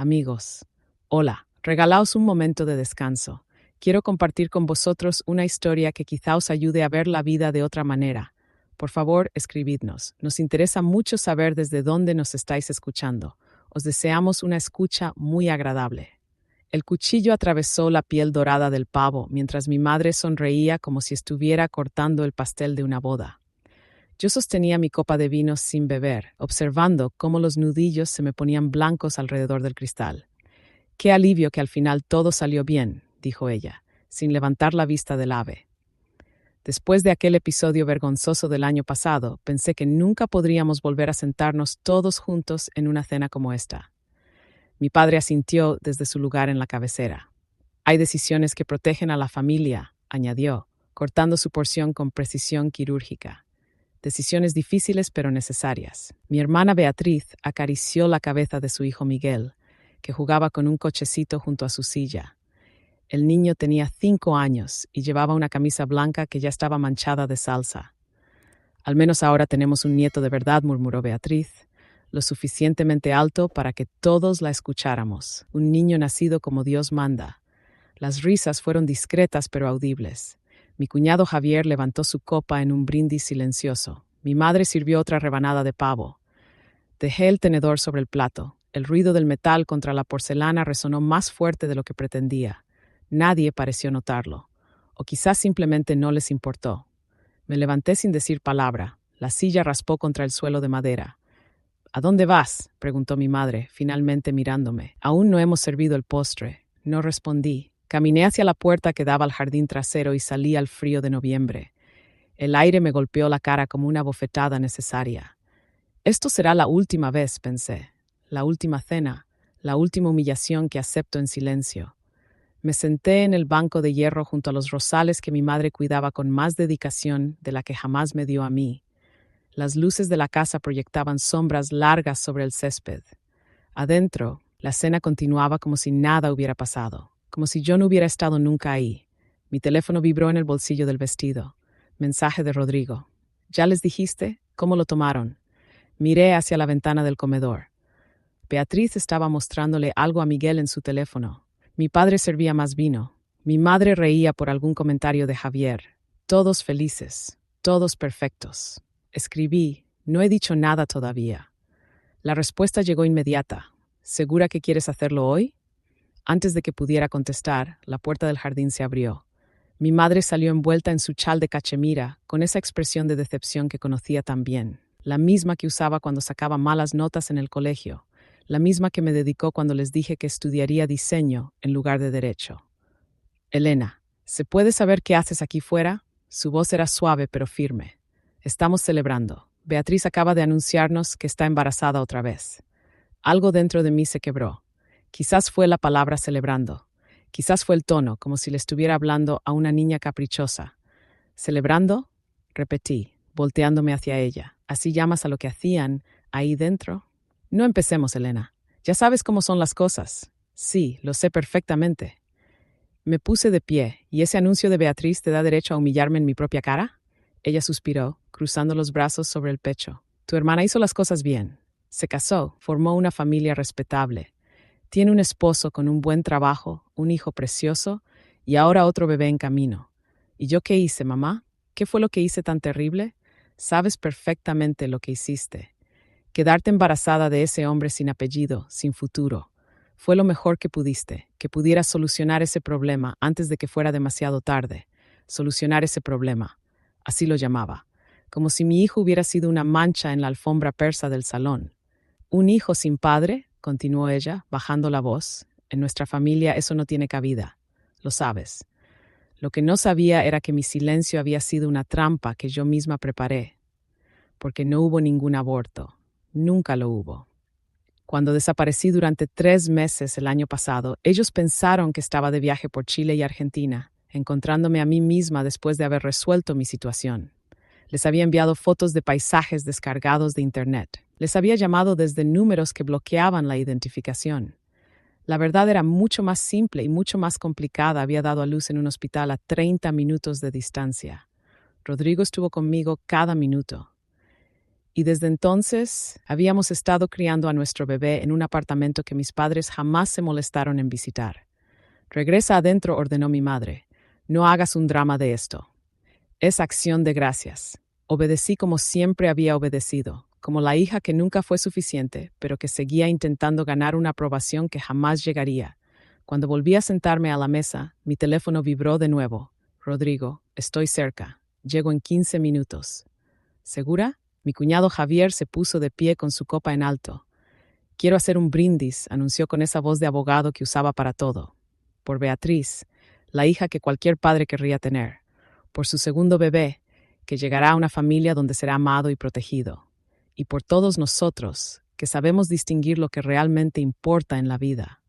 Amigos, hola, regalaos un momento de descanso. Quiero compartir con vosotros una historia que quizá os ayude a ver la vida de otra manera. Por favor, escribidnos. Nos interesa mucho saber desde dónde nos estáis escuchando. Os deseamos una escucha muy agradable. El cuchillo atravesó la piel dorada del pavo mientras mi madre sonreía como si estuviera cortando el pastel de una boda. Yo sostenía mi copa de vino sin beber, observando cómo los nudillos se me ponían blancos alrededor del cristal. Qué alivio que al final todo salió bien, dijo ella, sin levantar la vista del ave. Después de aquel episodio vergonzoso del año pasado, pensé que nunca podríamos volver a sentarnos todos juntos en una cena como esta. Mi padre asintió desde su lugar en la cabecera. Hay decisiones que protegen a la familia, añadió, cortando su porción con precisión quirúrgica. Decisiones difíciles pero necesarias. Mi hermana Beatriz acarició la cabeza de su hijo Miguel, que jugaba con un cochecito junto a su silla. El niño tenía 5 años y llevaba una camisa blanca que ya estaba manchada de salsa. Al menos ahora tenemos un nieto de verdad, murmuró Beatriz, lo suficientemente alto para que todos la escucháramos. Un niño nacido como Dios manda. Las risas fueron discretas pero audibles. Mi cuñado Javier levantó su copa en un brindis silencioso. Mi madre sirvió otra rebanada de pavo. Dejé el tenedor sobre el plato. El ruido del metal contra la porcelana resonó más fuerte de lo que pretendía. Nadie pareció notarlo. O quizás simplemente no les importó. Me levanté sin decir palabra. La silla raspó contra el suelo de madera. ¿A dónde vas?, preguntó mi madre, finalmente mirándome. Aún no hemos servido el postre. No respondí. Caminé hacia la puerta que daba al jardín trasero y salí al frío de noviembre. El aire me golpeó la cara como una bofetada necesaria. Esto será la última vez, pensé. La última cena, la última humillación que acepto en silencio. Me senté en el banco de hierro junto a los rosales que mi madre cuidaba con más dedicación de la que jamás me dio a mí. Las luces de la casa proyectaban sombras largas sobre el césped. Adentro, la cena continuaba como si nada hubiera pasado, como si yo no hubiera estado nunca ahí. Mi teléfono vibró en el bolsillo del vestido. Mensaje de Rodrigo. ¿Ya les dijiste? ¿Cómo lo tomaron? Miré hacia la ventana del comedor. Beatriz estaba mostrándole algo a Miguel en su teléfono. Mi padre servía más vino. Mi madre reía por algún comentario de Javier. Todos felices, todos perfectos. Escribí, no he dicho nada todavía. La respuesta llegó inmediata. ¿Segura que quieres hacerlo hoy? Antes de que pudiera contestar, la puerta del jardín se abrió. Mi madre salió envuelta en su chal de cachemira, con esa expresión de decepción que conocía tan bien, la misma que usaba cuando sacaba malas notas en el colegio, la misma que me dedicó cuando les dije que estudiaría diseño en lugar de derecho. Elena, ¿se puede saber qué haces aquí fuera? Su voz era suave pero firme. Estamos celebrando. Beatriz acaba de anunciarnos que está embarazada otra vez. Algo dentro de mí se quebró. Quizás fue la palabra celebrando. Quizás fue el tono, como si le estuviera hablando a una niña caprichosa. ¿Celebrando? Repetí, volteándome hacia ella. ¿Así llamas a lo que hacían ahí dentro? No empecemos, Elena. Ya sabes cómo son las cosas. Sí, lo sé perfectamente. Me puse de pie, ¿y ese anuncio de Beatriz te da derecho a humillarme en mi propia cara? Ella suspiró, cruzando los brazos sobre el pecho. Tu hermana hizo las cosas bien. Se casó, formó una familia respetable. Tiene un esposo con un buen trabajo, un hijo precioso y ahora otro bebé en camino. ¿Y yo qué hice, mamá? ¿Qué fue lo que hice tan terrible? Sabes perfectamente lo que hiciste. Quedarte embarazada de ese hombre sin apellido, sin futuro. Fue lo mejor que pudiste, que pudieras solucionar ese problema antes de que fuera demasiado tarde. Solucionar ese problema. Así lo llamaba. Como si mi hijo hubiera sido una mancha en la alfombra persa del salón. ¿Un hijo sin padre?, continuó ella, bajando la voz. En nuestra familia eso no tiene cabida. Lo sabes. Lo que no sabía era que mi silencio había sido una trampa que yo misma preparé. Porque no hubo ningún aborto. Nunca lo hubo. Cuando desaparecí durante 3 meses el año pasado, ellos pensaron que estaba de viaje por Chile y Argentina, encontrándome a mí misma después de haber resuelto mi situación. Les había enviado fotos de paisajes descargados de internet. Les había llamado desde números que bloqueaban la identificación. La verdad era mucho más simple y mucho más complicada. Había dado a luz en un hospital a 30 minutos de distancia. Rodrigo estuvo conmigo cada minuto. Y desde entonces habíamos estado criando a nuestro bebé en un apartamento que mis padres jamás se molestaron en visitar. Regresa adentro, ordenó mi madre. No hagas un drama de esto. Es acción de gracias. Obedecí como siempre había obedecido, como la hija que nunca fue suficiente, pero que seguía intentando ganar una aprobación que jamás llegaría. Cuando volví a sentarme a la mesa, mi teléfono vibró de nuevo. Rodrigo, estoy cerca. Llego en 15 minutos. ¿Segura? Mi cuñado Javier se puso de pie con su copa en alto. Quiero hacer un brindis, anunció con esa voz de abogado que usaba para todo. Por Beatriz, la hija que cualquier padre querría tener. Por su segundo bebé, que llegará a una familia donde será amado y protegido. Y por todos nosotros, que sabemos distinguir lo que realmente importa en la vida.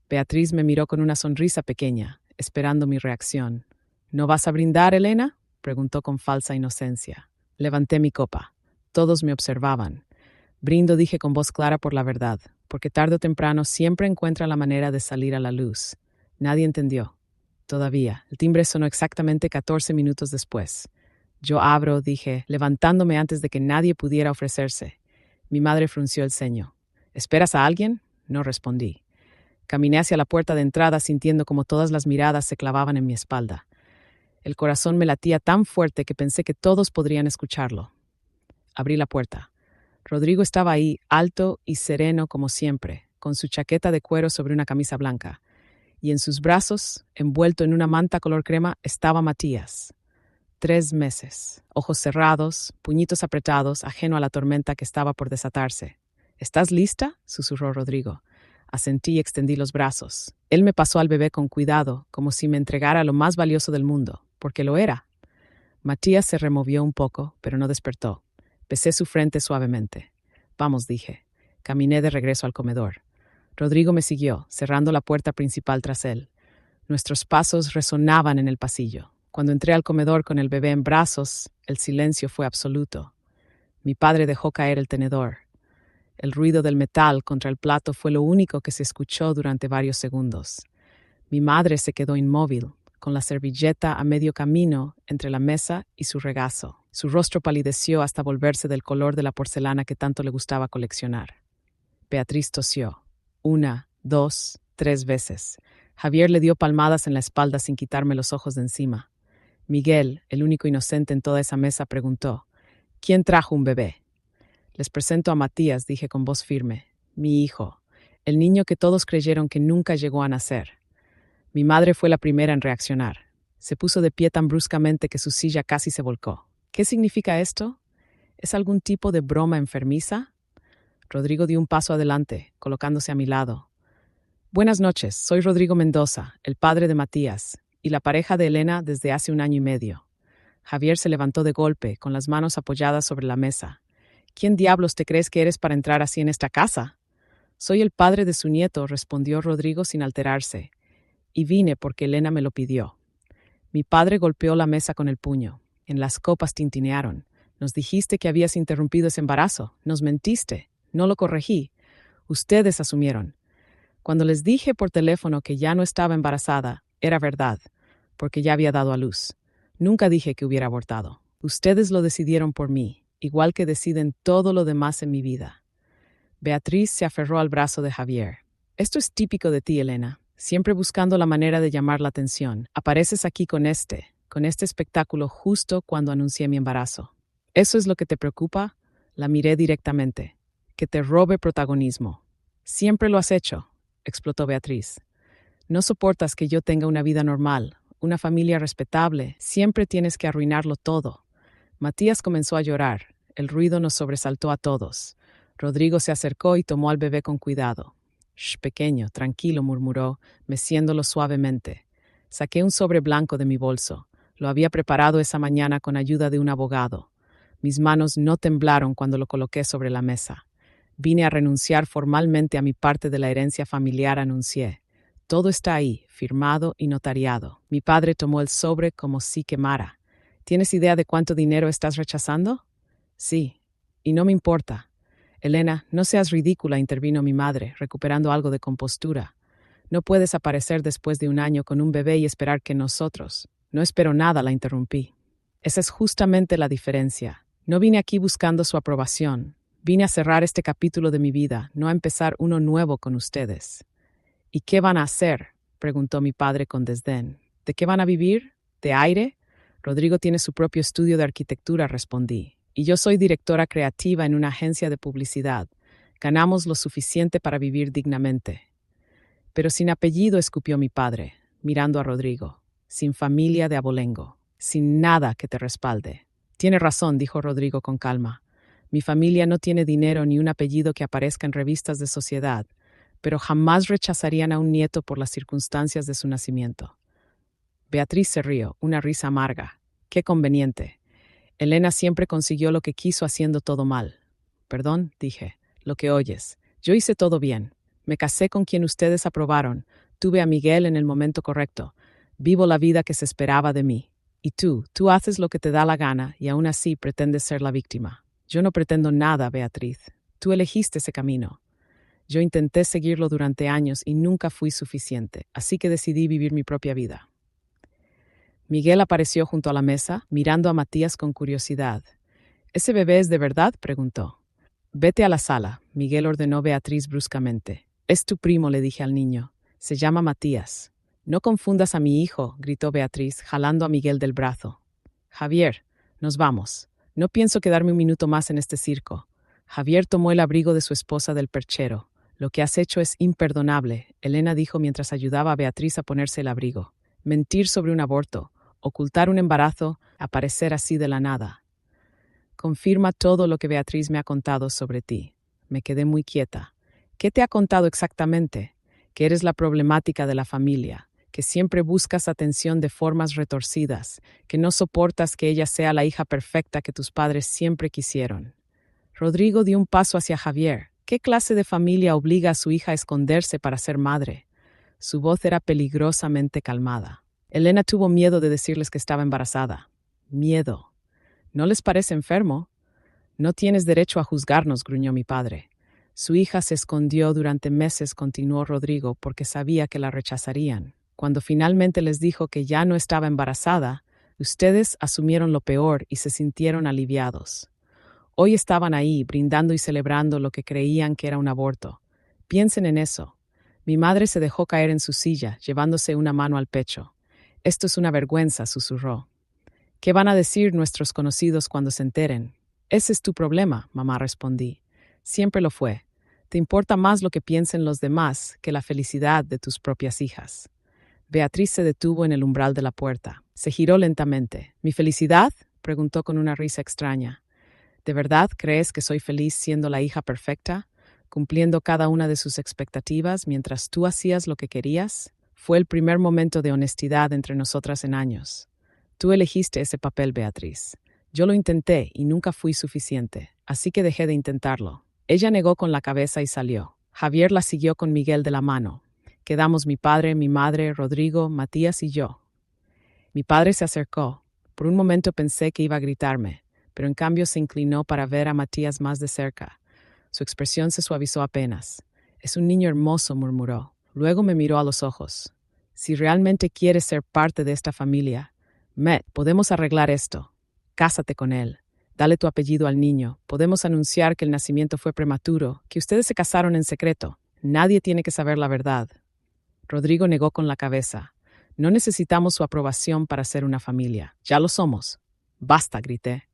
Beatriz me miró con una sonrisa pequeña, esperando mi reacción. ¿No vas a brindar, Elena?, preguntó con falsa inocencia. Levanté mi copa. Todos me observaban. Brindo, dije con voz clara, por la verdad, porque tarde o temprano siempre encuentra la manera de salir a la luz. Nadie entendió. Todavía. El timbre sonó exactamente 14 minutos después. Yo abro, dije, levantándome antes de que nadie pudiera ofrecerse. Mi madre frunció el ceño. ¿Esperas a alguien? No respondí. Caminé hacia la puerta de entrada sintiendo como todas las miradas se clavaban en mi espalda. El corazón me latía tan fuerte que pensé que todos podrían escucharlo. Abrí la puerta. Rodrigo estaba ahí, alto y sereno como siempre, con su chaqueta de cuero sobre una camisa blanca. Y en sus brazos, envuelto en una manta color crema, estaba Matías. 3 meses, ojos cerrados, puñitos apretados, ajeno a la tormenta que estaba por desatarse. ¿Estás lista?, susurró Rodrigo. Asentí y extendí los brazos. Él me pasó al bebé con cuidado, como si me entregara lo más valioso del mundo, porque lo era. Matías se removió un poco, pero no despertó. Besé su frente suavemente. Vamos, dije. Caminé de regreso al comedor. Rodrigo me siguió, cerrando la puerta principal tras él. Nuestros pasos resonaban en el pasillo. Cuando entré al comedor con el bebé en brazos, el silencio fue absoluto. Mi padre dejó caer el tenedor. El ruido del metal contra el plato fue lo único que se escuchó durante varios segundos. Mi madre se quedó inmóvil, con la servilleta a medio camino entre la mesa y su regazo. Su rostro palideció hasta volverse del color de la porcelana que tanto le gustaba coleccionar. Beatriz tosió. 1, 2, 3 veces. Javier le dio palmadas en la espalda sin quitarme los ojos de encima. Miguel, el único inocente en toda esa mesa, preguntó: ¿Quién trajo un bebé? Les presento a Matías, dije con voz firme. Mi hijo, el niño que todos creyeron que nunca llegó a nacer. Mi madre fue la primera en reaccionar. Se puso de pie tan bruscamente que su silla casi se volcó. ¿Qué significa esto? ¿Es algún tipo de broma enfermiza? Rodrigo dio un paso adelante, colocándose a mi lado. Buenas noches, soy Rodrigo Mendoza, el padre de Matías, y la pareja de Elena desde hace 1 año y medio. Javier se levantó de golpe, con las manos apoyadas sobre la mesa. ¿Quién diablos te crees que eres para entrar así en esta casa? Soy el padre de su nieto, respondió Rodrigo sin alterarse. Y vine porque Elena me lo pidió. Mi padre golpeó la mesa con el puño. En las copas tintinearon. Nos dijiste que habías interrumpido ese embarazo. Nos mentiste. No lo corregí. Ustedes asumieron. Cuando les dije por teléfono que ya no estaba embarazada, era verdad, porque ya había dado a luz. Nunca dije que hubiera abortado. Ustedes lo decidieron por mí, igual que deciden todo lo demás en mi vida. Beatriz se aferró al brazo de Javier. Esto es típico de ti, Elena. Siempre buscando la manera de llamar la atención. Apareces aquí con este espectáculo justo cuando anuncié mi embarazo. ¿Eso es lo que te preocupa? La miré directamente. Que te robe protagonismo. Siempre lo has hecho, explotó Beatriz. No soportas que yo tenga una vida normal, una familia respetable. Siempre tienes que arruinarlo todo. Matías comenzó a llorar. El ruido nos sobresaltó a todos. Rodrigo se acercó y tomó al bebé con cuidado. «Shh, pequeño, tranquilo», murmuró, meciéndolo suavemente. Saqué un sobre blanco de mi bolso. Lo había preparado esa mañana con ayuda de un abogado. Mis manos no temblaron cuando lo coloqué sobre la mesa. Vine a renunciar formalmente a mi parte de la herencia familiar, anuncié. Todo está ahí, firmado y notariado. Mi padre tomó el sobre como si quemara. ¿Tienes idea de cuánto dinero estás rechazando? Sí, y no me importa. Elena, no seas ridícula, intervino mi madre, recuperando algo de compostura. No puedes aparecer después de 1 año con un bebé y esperar que nosotros. No espero nada, la interrumpí. Esa es justamente la diferencia. No vine aquí buscando su aprobación. Vine a cerrar este capítulo de mi vida, no a empezar uno nuevo con ustedes. ¿Y qué van a hacer?, preguntó mi padre con desdén. ¿De qué van a vivir? ¿De aire? Rodrigo tiene su propio estudio de arquitectura, respondí. Y yo soy directora creativa en una agencia de publicidad. Ganamos lo suficiente para vivir dignamente. Pero sin apellido, escupió mi padre, mirando a Rodrigo. Sin familia de abolengo. Sin nada que te respalde. Tiene razón, dijo Rodrigo con calma. Mi familia no tiene dinero ni un apellido que aparezca en revistas de sociedad, pero jamás rechazarían a un nieto por las circunstancias de su nacimiento. Beatriz se rió, una risa amarga. Qué conveniente. Elena siempre consiguió lo que quiso haciendo todo mal. Perdón, dije, lo que oyes. Yo hice todo bien. Me casé con quien ustedes aprobaron. Tuve a Miguel en el momento correcto. Vivo la vida que se esperaba de mí. Y tú haces lo que te da la gana y aún así pretendes ser la víctima. Yo no pretendo nada, Beatriz. Tú elegiste ese camino. Yo intenté seguirlo durante años y nunca fui suficiente, así que decidí vivir mi propia vida. Miguel apareció junto a la mesa, mirando a Matías con curiosidad. ¿Ese bebé es de verdad?, preguntó. Vete a la sala, Miguel ordenó Beatriz bruscamente. Es tu primo, le dije al niño. Se llama Matías. No confundas a mi hijo, gritó Beatriz, jalando a Miguel del brazo. Javier, nos vamos. No pienso quedarme un minuto más en este circo. Javier tomó el abrigo de su esposa del perchero. Lo que has hecho es imperdonable, Elena dijo mientras ayudaba a Beatriz a ponerse el abrigo. Mentir sobre un aborto, ocultar un embarazo, aparecer así de la nada. Confirma todo lo que Beatriz me ha contado sobre ti. Me quedé muy quieta. ¿Qué te ha contado exactamente? Que eres la problemática de la familia, que siempre buscas atención de formas retorcidas, que no soportas que ella sea la hija perfecta que tus padres siempre quisieron. Rodrigo dio un paso hacia Javier. ¿Qué clase de familia obliga a su hija a esconderse para ser madre? Su voz era peligrosamente calmada. Elena tuvo miedo de decirles que estaba embarazada. Miedo. ¿No les parece enfermo? No tienes derecho a juzgarnos, gruñó mi padre. Su hija se escondió durante meses, continuó Rodrigo, porque sabía que la rechazarían. Cuando finalmente les dijo que ya no estaba embarazada, ustedes asumieron lo peor y se sintieron aliviados. Hoy estaban ahí, brindando y celebrando lo que creían que era un aborto. Piensen en eso. Mi madre se dejó caer en su silla, llevándose una mano al pecho. Esto es una vergüenza, susurró. ¿Qué van a decir nuestros conocidos cuando se enteren? Ese es tu problema, mamá, respondí. Siempre lo fue. Te importa más lo que piensen los demás que la felicidad de tus propias hijas. Beatriz se detuvo en el umbral de la puerta. Se giró lentamente. ¿Mi felicidad?, preguntó con una risa extraña. ¿De verdad crees que soy feliz siendo la hija perfecta, cumpliendo cada una de sus expectativas mientras tú hacías lo que querías? Fue el primer momento de honestidad entre nosotras en años. Tú elegiste ese papel, Beatriz. Yo lo intenté y nunca fui suficiente, así que dejé de intentarlo. Ella negó con la cabeza y salió. Javier la siguió con Miguel de la mano. Quedamos mi padre, mi madre, Rodrigo, Matías y yo. Mi padre se acercó. Por un momento pensé que iba a gritarme, pero en cambio se inclinó para ver a Matías más de cerca. Su expresión se suavizó apenas. Es un niño hermoso, murmuró. Luego me miró a los ojos. Si realmente quieres ser parte de esta familia, podemos arreglar esto. Cásate con él. Dale tu apellido al niño. Podemos anunciar que el nacimiento fue prematuro, que ustedes se casaron en secreto. Nadie tiene que saber la verdad. Rodrigo negó con la cabeza. No necesitamos su aprobación para ser una familia. Ya lo somos. Basta, grité.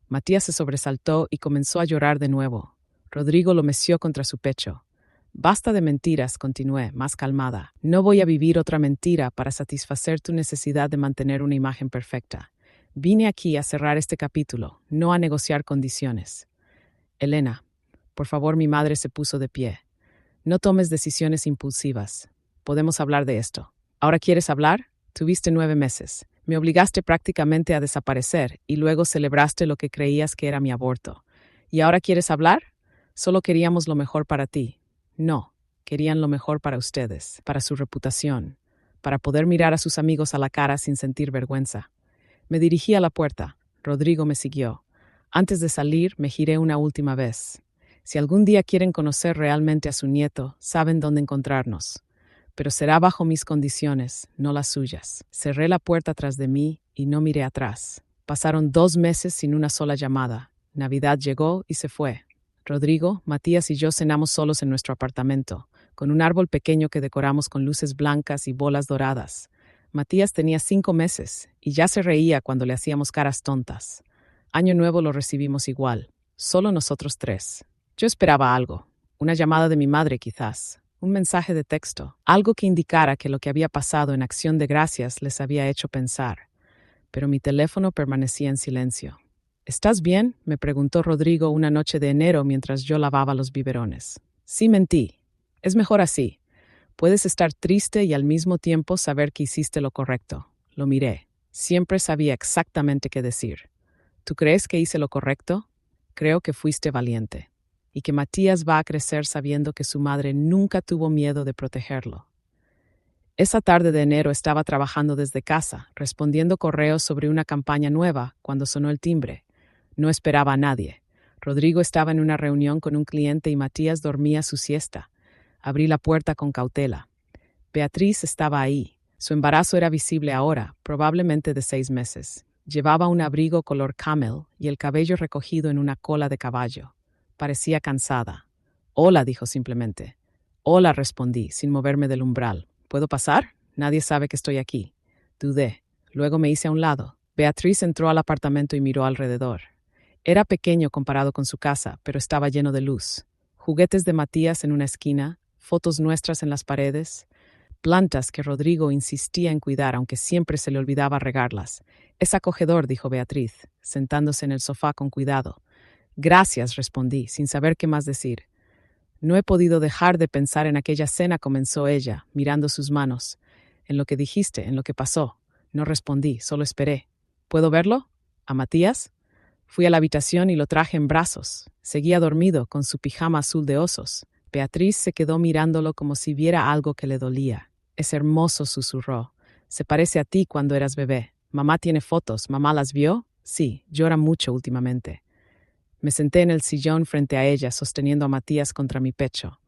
Matías se sobresaltó y comenzó a llorar de nuevo. Rodrigo lo meció contra su pecho. Basta de mentiras, continué, más calmada. No voy a vivir otra mentira para satisfacer tu necesidad de mantener una imagen perfecta. Vine aquí a cerrar este capítulo, no a negociar condiciones. Elena, por favor, mi madre se puso de pie. No tomes decisiones impulsivas. Podemos hablar de esto. ¿Ahora quieres hablar? Tuviste 9 meses. Me obligaste prácticamente a desaparecer y luego celebraste lo que creías que era mi aborto. ¿Y ahora quieres hablar? Solo queríamos lo mejor para ti. No, querían lo mejor para ustedes, para su reputación, para poder mirar a sus amigos a la cara sin sentir vergüenza. Me dirigí a la puerta. Rodrigo me siguió. Antes de salir, me giré una última vez. Si algún día quieren conocer realmente a su nieto, saben dónde encontrarnos. Pero será bajo mis condiciones, no las suyas. Cerré la puerta tras de mí y no miré atrás. Pasaron 2 meses sin una sola llamada. Navidad llegó y se fue. Rodrigo, Matías y yo cenamos solos en nuestro apartamento, con un árbol pequeño que decoramos con luces blancas y bolas doradas. Matías tenía 5 meses y ya se reía cuando le hacíamos caras tontas. Año Nuevo lo recibimos igual, solo nosotros tres. Yo esperaba algo, una llamada de mi madre quizás, un mensaje de texto, algo que indicara que lo que había pasado en Acción de Gracias les había hecho pensar. Pero mi teléfono permanecía en silencio. ¿Estás bien?, me preguntó Rodrigo una noche de enero mientras yo lavaba los biberones. Sí, mentí. Es mejor así. Puedes estar triste y al mismo tiempo saber que hiciste lo correcto. Lo miré. Siempre sabía exactamente qué decir. ¿Tú crees que hice lo correcto? Creo que fuiste valiente. Y que Matías va a crecer sabiendo que su madre nunca tuvo miedo de protegerlo. Esa tarde de enero estaba trabajando desde casa, respondiendo correos sobre una campaña nueva, cuando sonó el timbre. No esperaba a nadie. Rodrigo estaba en una reunión con un cliente y Matías dormía su siesta. Abrí la puerta con cautela. Beatriz estaba ahí. Su embarazo era visible ahora, probablemente de 6 meses. Llevaba un abrigo color camel y el cabello recogido en una cola de caballo. Parecía cansada. Hola, dijo simplemente. Hola, respondí, sin moverme del umbral. ¿Puedo pasar? Nadie sabe que estoy aquí. Dudé. Luego me hice a un lado. Beatriz entró al apartamento y miró alrededor. Era pequeño comparado con su casa, pero estaba lleno de luz. Juguetes de Matías en una esquina, fotos nuestras en las paredes, plantas que Rodrigo insistía en cuidar aunque siempre se le olvidaba regarlas. Es acogedor, dijo Beatriz, sentándose en el sofá con cuidado. Gracias, respondí, sin saber qué más decir. No he podido dejar de pensar en aquella cena, comenzó ella, mirando sus manos. En lo que dijiste, en lo que pasó. No respondí, solo esperé. ¿Puedo verlo? ¿A Matías? Fui a la habitación y lo traje en brazos. Seguía dormido, con su pijama azul de osos. Beatriz se quedó mirándolo como si viera algo que le dolía. Es hermoso, susurró. Se parece a ti cuando eras bebé. Mamá tiene fotos. ¿Mamá las vio? Sí, llora mucho últimamente. Me senté en el sillón frente a ella, sosteniendo a Matías contra mi pecho.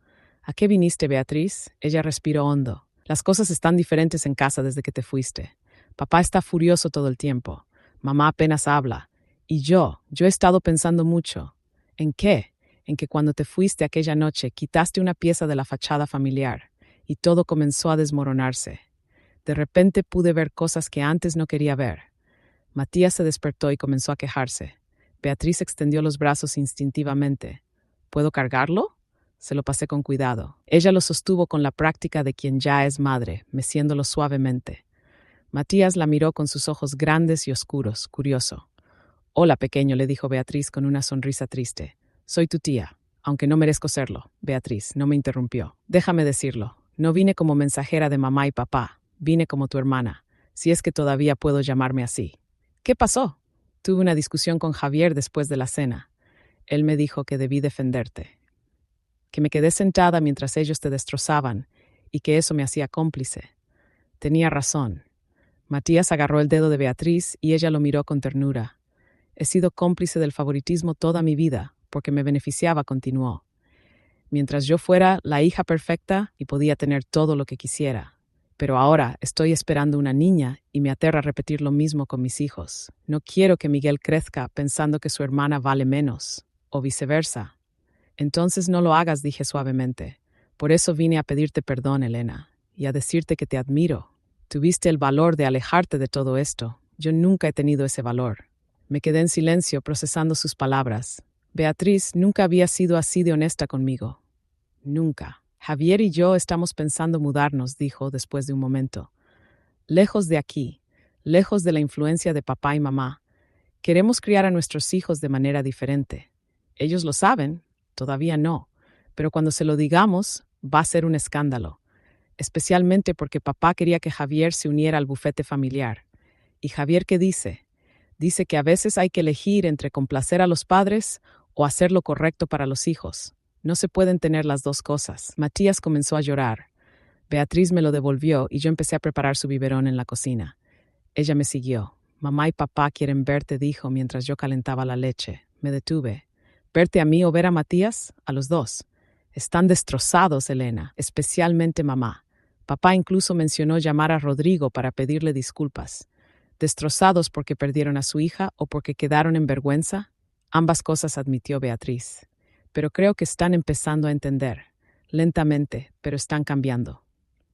¿A qué viniste, Beatriz? Ella respiró hondo. Las cosas están diferentes en casa desde que te fuiste. Papá está furioso todo el tiempo. Mamá apenas habla. Y yo he estado pensando mucho. ¿En qué? En que cuando te fuiste aquella noche quitaste una pieza de la fachada familiar y todo comenzó a desmoronarse. De repente pude ver cosas que antes no quería ver. Matías se despertó y comenzó a quejarse. Beatriz extendió los brazos instintivamente. ¿Puedo cargarlo? Se lo pasé con cuidado. Ella lo sostuvo con la práctica de quien ya es madre, meciéndolo suavemente. Matías la miró con sus ojos grandes y oscuros, curioso. Hola, pequeño, le dijo Beatriz con una sonrisa triste. Soy tu tía, aunque no merezco serlo. Beatriz no me interrumpió. Déjame decirlo. No vine como mensajera de mamá y papá. Vine como tu hermana, si es que todavía puedo llamarme así. ¿Qué pasó? Tuve una discusión con Javier después de la cena. Él me dijo que debí defenderte, que me quedé sentada mientras ellos te destrozaban y que eso me hacía cómplice. Tenía razón. Matías agarró el dedo de Beatriz y ella lo miró con ternura. He sido cómplice del favoritismo toda mi vida, porque me beneficiaba, continuó. Mientras yo fuera la hija perfecta y podía tener todo lo que quisiera. Pero ahora estoy esperando una niña y me aterra repetir lo mismo con mis hijos. No quiero que Miguel crezca pensando que su hermana vale menos, o viceversa. Entonces no lo hagas, dije suavemente. Por eso vine a pedirte perdón, Elena, y a decirte que te admiro. Tuviste el valor de alejarte de todo esto. Yo nunca he tenido ese valor. Me quedé en silencio procesando sus palabras. Beatriz nunca había sido así de honesta conmigo. Nunca. Javier y yo estamos pensando mudarnos, dijo después de un momento. Lejos de aquí, lejos de la influencia de papá y mamá. Queremos criar a nuestros hijos de manera diferente. Ellos lo saben, todavía no, pero cuando se lo digamos, va a ser un escándalo. Especialmente porque papá quería que Javier se uniera al bufete familiar. ¿Y Javier qué dice? Dice que a veces hay que elegir entre complacer a los padres o hacer lo correcto para los hijos. No se pueden tener las dos cosas. Matías comenzó a llorar. Beatriz me lo devolvió y yo empecé a preparar su biberón en la cocina. Ella me siguió. Mamá y papá quieren verte, dijo mientras yo calentaba la leche. Me detuve. ¿Verte a mí o ver a Matías? A los dos. Están destrozados, Elena, especialmente mamá. Papá incluso mencionó llamar a Rodrigo para pedirle disculpas. ¿Destrozados porque perdieron a su hija o porque quedaron en vergüenza? Ambas cosas, admitió Beatriz. Pero creo que están empezando a entender. Lentamente, pero están cambiando.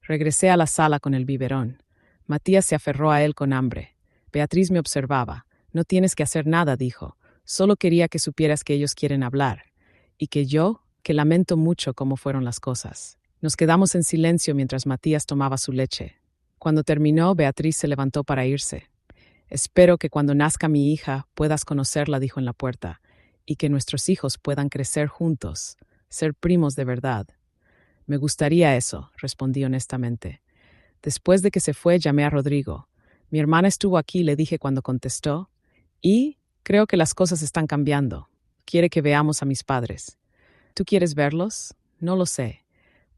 Regresé a la sala con el biberón. Matías se aferró a él con hambre. Beatriz me observaba. No tienes que hacer nada, dijo. Solo quería que supieras que ellos quieren hablar. Y que lamento mucho cómo fueron las cosas. Nos quedamos en silencio mientras Matías tomaba su leche. Cuando terminó, Beatriz se levantó para irse. Espero que cuando nazca mi hija puedas conocerla, dijo en la puerta, y que nuestros hijos puedan crecer juntos, ser primos de verdad. Me gustaría eso, respondí honestamente. Después de que se fue, llamé a Rodrigo. Mi hermana estuvo aquí, le dije cuando contestó, y creo que las cosas están cambiando. Quiere que veamos a mis padres. ¿Tú quieres verlos? No lo sé.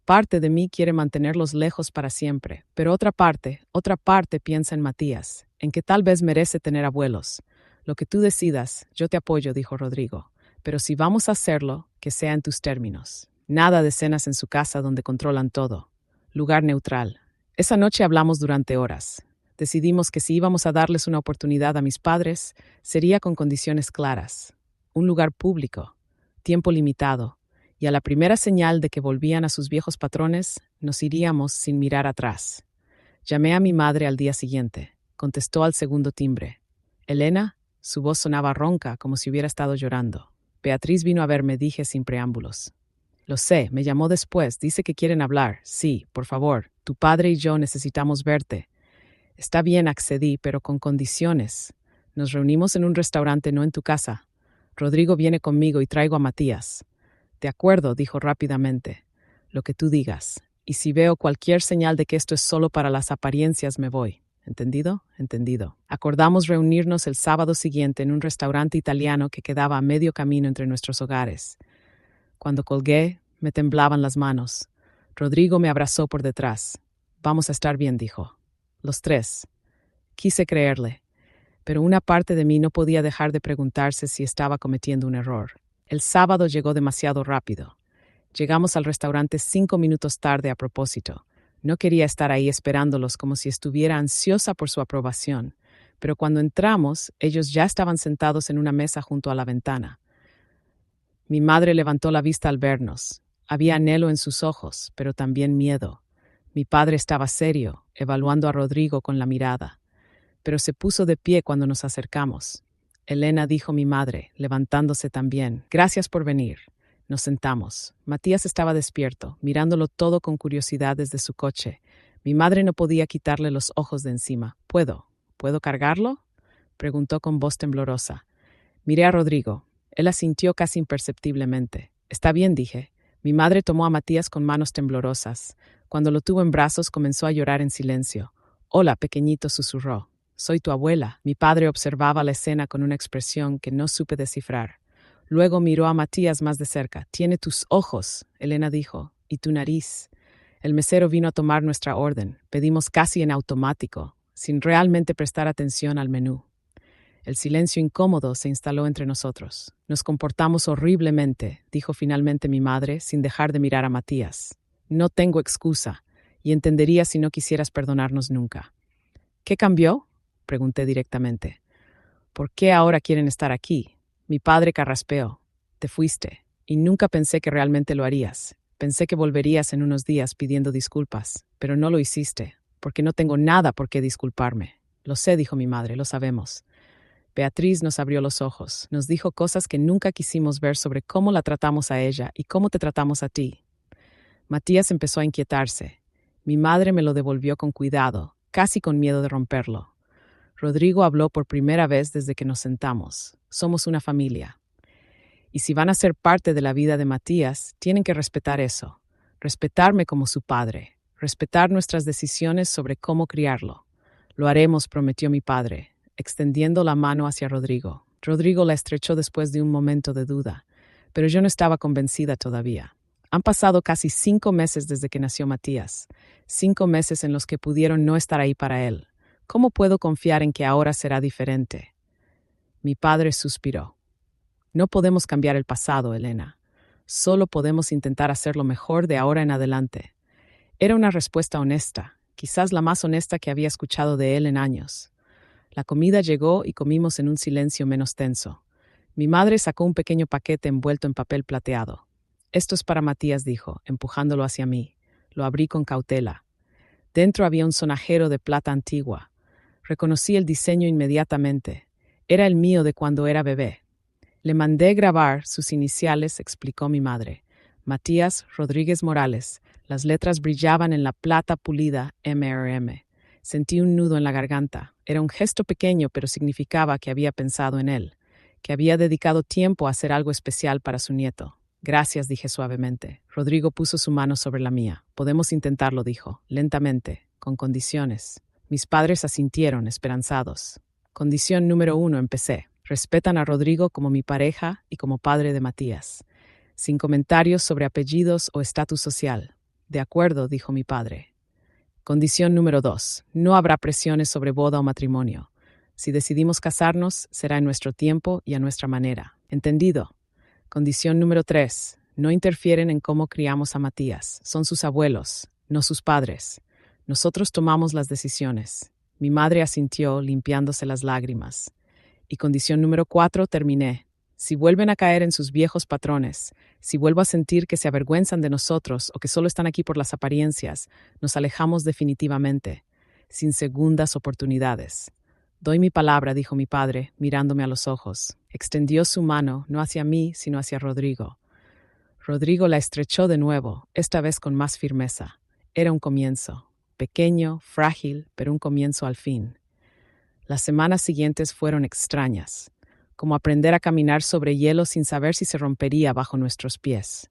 Parte de mí quiere mantenerlos lejos para siempre, pero otra parte piensa en Matías, en que tal vez merece tener abuelos. Lo que tú decidas, yo te apoyo, dijo Rodrigo, pero si vamos a hacerlo, que sea en tus términos. Nada de cenas en su casa donde controlan todo. Lugar neutral. Esa noche hablamos durante horas. Decidimos que si íbamos a darles una oportunidad a mis padres, sería con condiciones claras. Un lugar público, tiempo limitado, y a la primera señal de que volvían a sus viejos patrones, nos iríamos sin mirar atrás. Llamé a mi madre al día siguiente. Contestó al segundo timbre. Elena, su voz sonaba ronca, como si hubiera estado llorando. Beatriz vino a verme, dije sin preámbulos. Lo sé, me llamó después, dice que quieren hablar. Sí, por favor, tu padre y yo necesitamos verte. Está bien, accedí, pero con condiciones. Nos reunimos en un restaurante, no en tu casa. Rodrigo viene conmigo y traigo a Matías. De acuerdo, dijo rápidamente. Lo que tú digas. Y si veo cualquier señal de que esto es solo para las apariencias, me voy. ¿Entendido? Entendido. Acordamos reunirnos el sábado siguiente en un restaurante italiano que quedaba a medio camino entre nuestros hogares. Cuando colgué, me temblaban las manos. Rodrigo me abrazó por detrás. Vamos a estar bien, dijo. Los tres. Quise creerle, pero una parte de mí no podía dejar de preguntarse si estaba cometiendo un error. El sábado llegó demasiado rápido. Llegamos al restaurante 5 minutos tarde a propósito. No quería estar ahí esperándolos como si estuviera ansiosa por su aprobación, pero cuando entramos, ellos ya estaban sentados en una mesa junto a la ventana. Mi madre levantó la vista al vernos. Había anhelo en sus ojos, pero también miedo. Mi padre estaba serio, evaluando a Rodrigo con la mirada, pero se puso de pie cuando nos acercamos. Elena, dijo mi madre, levantándose también. Gracias por venir. Nos sentamos. Matías estaba despierto, mirándolo todo con curiosidad desde su coche. Mi madre no podía quitarle los ojos de encima. ¿Puedo cargarlo?, preguntó con voz temblorosa. Miré a Rodrigo. Él asintió casi imperceptiblemente. Está bien, dije. Mi madre tomó a Matías con manos temblorosas. Cuando lo tuvo en brazos, comenzó a llorar en silencio. Hola, pequeñito, susurró. Soy tu abuela. Mi padre observaba la escena con una expresión que no supe descifrar. Luego miró a Matías más de cerca. Tiene tus ojos, Elena dijo, y tu nariz. El mesero vino a tomar nuestra orden. Pedimos casi en automático, sin realmente prestar atención al menú. El silencio incómodo se instaló entre nosotros. Nos comportamos horriblemente, dijo finalmente mi madre, sin dejar de mirar a Matías. No tengo excusa, y entendería si no quisieras perdonarnos nunca. ¿Qué cambió?, pregunté directamente. ¿Por qué ahora quieren estar aquí? Mi padre carraspeó. Te fuiste, y nunca pensé que realmente lo harías. Pensé que volverías en unos días pidiendo disculpas, pero no lo hiciste, porque no tengo nada por qué disculparme. Lo sé, dijo mi madre, lo sabemos. Beatriz nos abrió los ojos, nos dijo cosas que nunca quisimos ver sobre cómo la tratamos a ella y cómo te tratamos a ti. Matías empezó a inquietarse. Mi madre me lo devolvió con cuidado, casi con miedo de romperlo. Rodrigo habló por primera vez desde que nos sentamos. Somos una familia. Y si van a ser parte de la vida de Matías, tienen que respetar eso. Respetarme como su padre. Respetar nuestras decisiones sobre cómo criarlo. Lo haremos, prometió mi padre, extendiendo la mano hacia Rodrigo. Rodrigo la estrechó después de un momento de duda, pero yo no estaba convencida todavía. Han pasado casi 5 meses desde que nació Matías. 5 meses en los que pudieron no estar ahí para él. ¿Cómo puedo confiar en que ahora será diferente? Mi padre suspiró. No podemos cambiar el pasado, Elena. Solo podemos intentar hacerlo mejor de ahora en adelante. Era una respuesta honesta, quizás la más honesta que había escuchado de él en años. La comida llegó y comimos en un silencio menos tenso. Mi madre sacó un pequeño paquete envuelto en papel plateado. Esto es para Matías, dijo, empujándolo hacia mí. Lo abrí con cautela. Dentro había un sonajero de plata antigua. Reconocí el diseño inmediatamente. Era el mío de cuando era bebé. Le mandé grabar sus iniciales, explicó mi madre. Matías Rodríguez Morales. Las letras brillaban en la plata pulida MRM. Sentí un nudo en la garganta. Era un gesto pequeño, pero significaba que había pensado en él, que había dedicado tiempo a hacer algo especial para su nieto. Gracias, dije suavemente. Rodrigo puso su mano sobre la mía. Podemos intentarlo, dijo, lentamente, con condiciones. Mis padres asintieron, esperanzados. Condición número 1, empecé. Respetan a Rodrigo como mi pareja y como padre de Matías. Sin comentarios sobre apellidos o estatus social. De acuerdo, dijo mi padre. Condición número 2. No habrá presiones sobre boda o matrimonio. Si decidimos casarnos, será en nuestro tiempo y a nuestra manera. ¿Entendido? Condición número 3. No interfieren en cómo criamos a Matías. Son sus abuelos, no sus padres. Nosotros tomamos las decisiones. Mi madre asintió, limpiándose las lágrimas. Y condición número 4, terminé. Si vuelven a caer en sus viejos patrones, si vuelvo a sentir que se avergüenzan de nosotros o que solo están aquí por las apariencias, nos alejamos definitivamente, sin segundas oportunidades. Doy mi palabra, dijo mi padre, mirándome a los ojos. Extendió su mano, no hacia mí, sino hacia Rodrigo. Rodrigo la estrechó de nuevo, esta vez con más firmeza. Era un comienzo, pequeño, frágil, pero un comienzo al fin. Las semanas siguientes fueron extrañas, como aprender a caminar sobre hielo sin saber si se rompería bajo nuestros pies.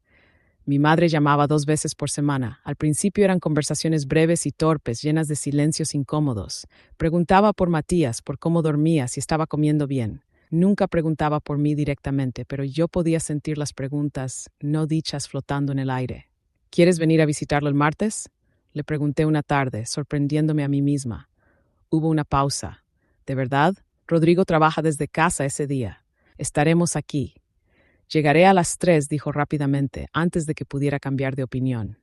Mi madre llamaba 2 veces por semana. Al principio eran conversaciones breves y torpes, llenas de silencios incómodos. Preguntaba por Matías, por cómo dormía, si estaba comiendo bien. Nunca preguntaba por mí directamente, pero yo podía sentir las preguntas no dichas flotando en el aire. ¿Quieres venir a visitarlo el martes?, le pregunté una tarde, sorprendiéndome a mí misma. Hubo una pausa. ¿De verdad? Rodrigo trabaja desde casa ese día. Estaremos aquí. Llegaré a las 3, dijo rápidamente, antes de que pudiera cambiar de opinión.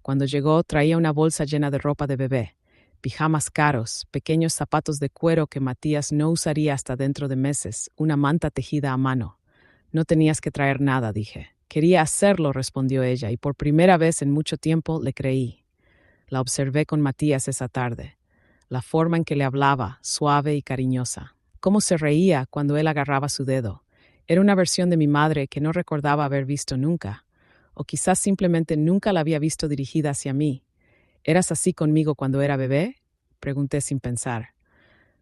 Cuando llegó, traía una bolsa llena de ropa de bebé, pijamas caros, pequeños zapatos de cuero que Matías no usaría hasta dentro de meses, una manta tejida a mano. No tenías que traer nada, dije. Quería hacerlo, respondió ella, y por primera vez en mucho tiempo le creí. La observé con Matías esa tarde. La forma en que le hablaba, suave y cariñosa. Cómo se reía cuando él agarraba su dedo. Era una versión de mi madre que no recordaba haber visto nunca, o quizás simplemente nunca la había visto dirigida hacia mí. ¿Eras así conmigo cuando era bebé?, pregunté sin pensar.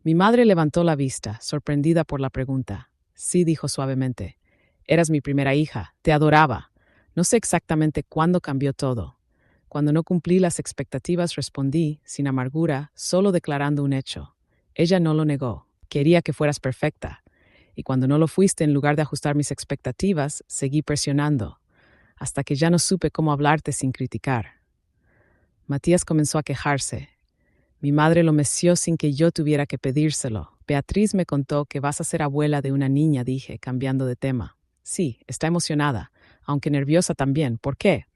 Mi madre levantó la vista, sorprendida por la pregunta. Sí, dijo suavemente. Eras mi primera hija, te adoraba. No sé exactamente cuándo cambió todo. Cuando no cumplí las expectativas respondí, sin amargura, solo declarando un hecho. Ella no lo negó. Quería que fueras perfecta. Y cuando no lo fuiste, en lugar de ajustar mis expectativas, seguí presionando, hasta que ya no supe cómo hablarte sin criticar. Matías comenzó a quejarse. Mi madre lo meció sin que yo tuviera que pedírselo. Beatriz me contó que vas a ser abuela de una niña, dije, cambiando de tema. Sí, está emocionada, aunque nerviosa también. ¿Por qué?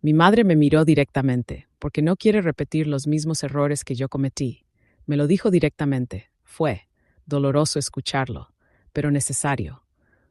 Mi madre me miró directamente, porque no quiere repetir los mismos errores que yo cometí. Me lo dijo directamente. Fue doloroso escucharlo, pero necesario.